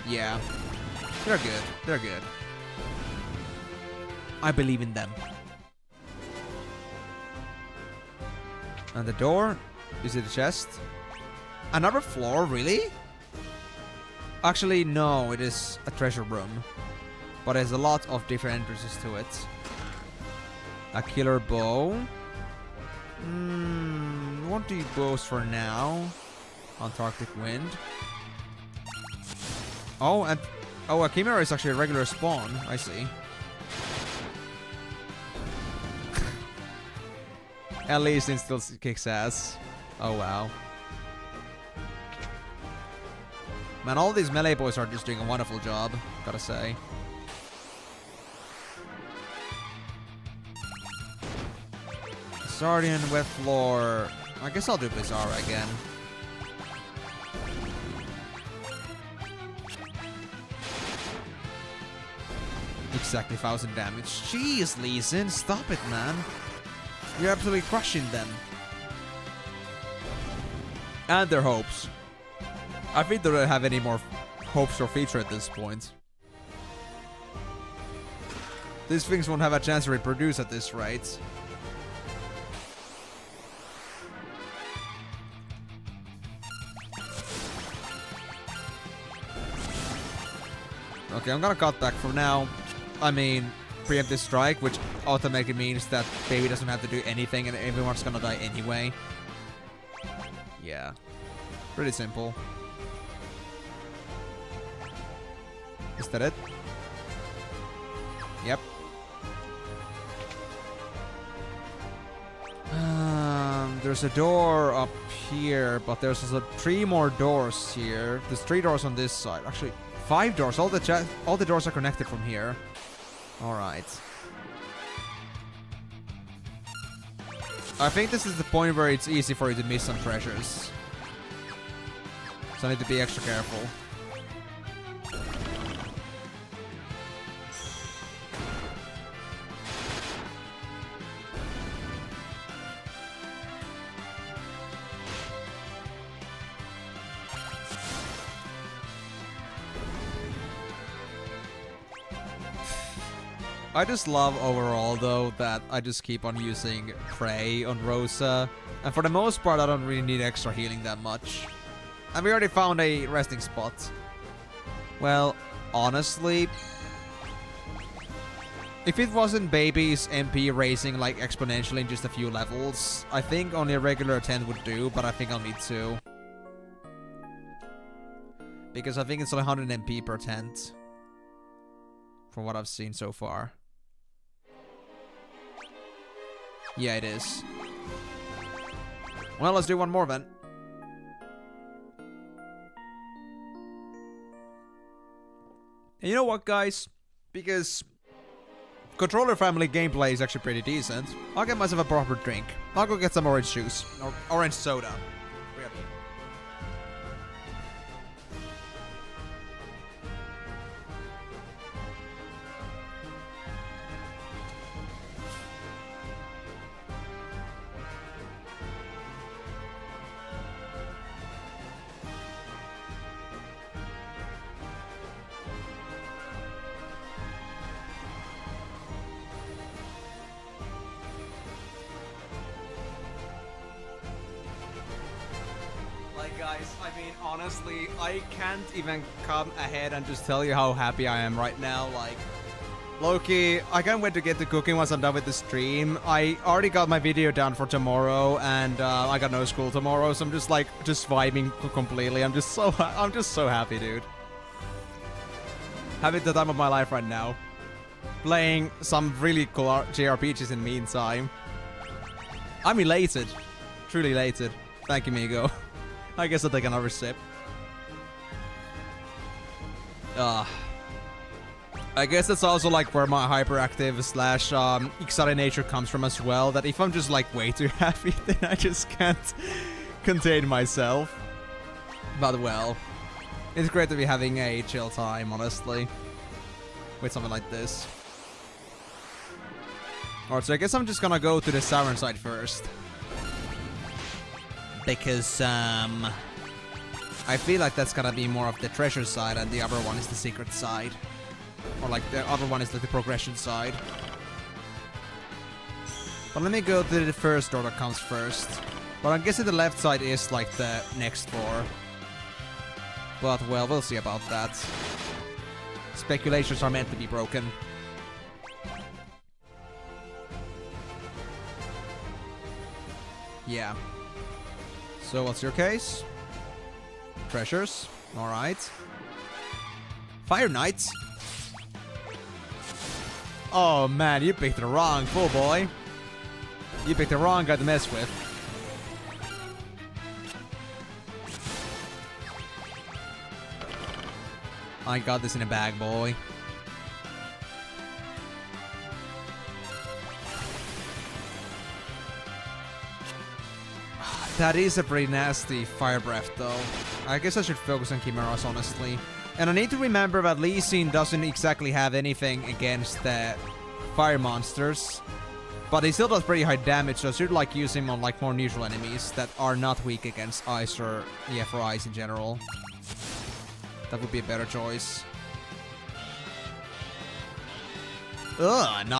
Yeah. They're good. They're good. I believe in them. And the door? Is it a chest? Another floor? Really? Actually, no. It is a treasure room. But there's a lot of different entrances to it. A killer bow. Won't do bows for now. Antarctic wind. Oh, and... oh, a chimera is actually a regular spawn. I see. At least it still kicks ass. Oh, wow. Man, all these melee boys are just doing a wonderful job, gotta say. Sardian, wet floor. I guess I'll do Bizarra again. Exactly 1000 damage. Jeez, Lee Sin, stop it, man. You're absolutely crushing them. And their hopes. I think they don't have any more hopes or feature at this point. These things won't have a chance to reproduce at this rate. Okay, I'm gonna cut back for now. I mean, preemptive strike, which automatically means that Baby doesn't have to do anything and everyone's gonna die anyway. Yeah. Pretty simple. Is that it? Yep. There's a door up here, but there's also 3 more doors here. There's 3 doors on this side. Actually, 5 doors. All the doors are connected from here. All right. I think this is the point where it's easy for you to miss some treasures. So I need to be extra careful. I just love overall, though, that I just keep on using Prey on Rosa. And for the most part, I don't really need extra healing that much. And we already found a resting spot. Well, honestly, if it wasn't Baby's MP raising like exponentially in just a few levels, I think only a regular 10 would do, but I think I'll need 2. Because I think it's only 100 MP per tent. From what I've seen so far. Yeah, it is. Well, let's do one more then. And you know what, guys? Because controller family gameplay is actually pretty decent, I'll get myself a proper drink. I'll go get some orange juice. Or orange soda. Guys, I mean, honestly, I can't even come ahead and just tell you how happy I am right now. Like, Loki, I can't wait to get to cooking once I'm done with the stream. I already got my video done for tomorrow, and I got no school tomorrow, so I'm just like, just vibing completely. I'm just so happy, dude. Having the time of my life right now. Playing some really cool JRPGs in the meantime. I'm elated. Truly elated. Thank you, Migo. I guess I'll take another sip. I guess that's also like where my hyperactive slash excited nature comes from as well. That if I'm just like way too happy, then I just can't contain myself. But well, it's great to be having a chill time, honestly, with something like this. Alright, so I guess I'm just gonna go to the southern side first. Because, I feel like that's gonna be more of the treasure side and the other one is the secret side. Or like the other one is like the progression side. But let me go to the first door that comes first. But I'm guessing the left side is like the next door. But well, we'll see about that. Speculations are meant to be broken. Yeah. So what's your case? Treasures. Alright. Fire Knights. Oh man, you picked the wrong fool, boy. You picked the wrong guy to mess with. I got this in a bag, boy. That is a pretty nasty fire breath, though. I guess I should focus on Chimeras, honestly. And I need to remember that Lee Sin doesn't exactly have anything against the fire monsters. But he still does pretty high damage, so I should like use him on like more neutral enemies that are not weak against ice or yeah, for ice in general. That would be a better choice. Ugh,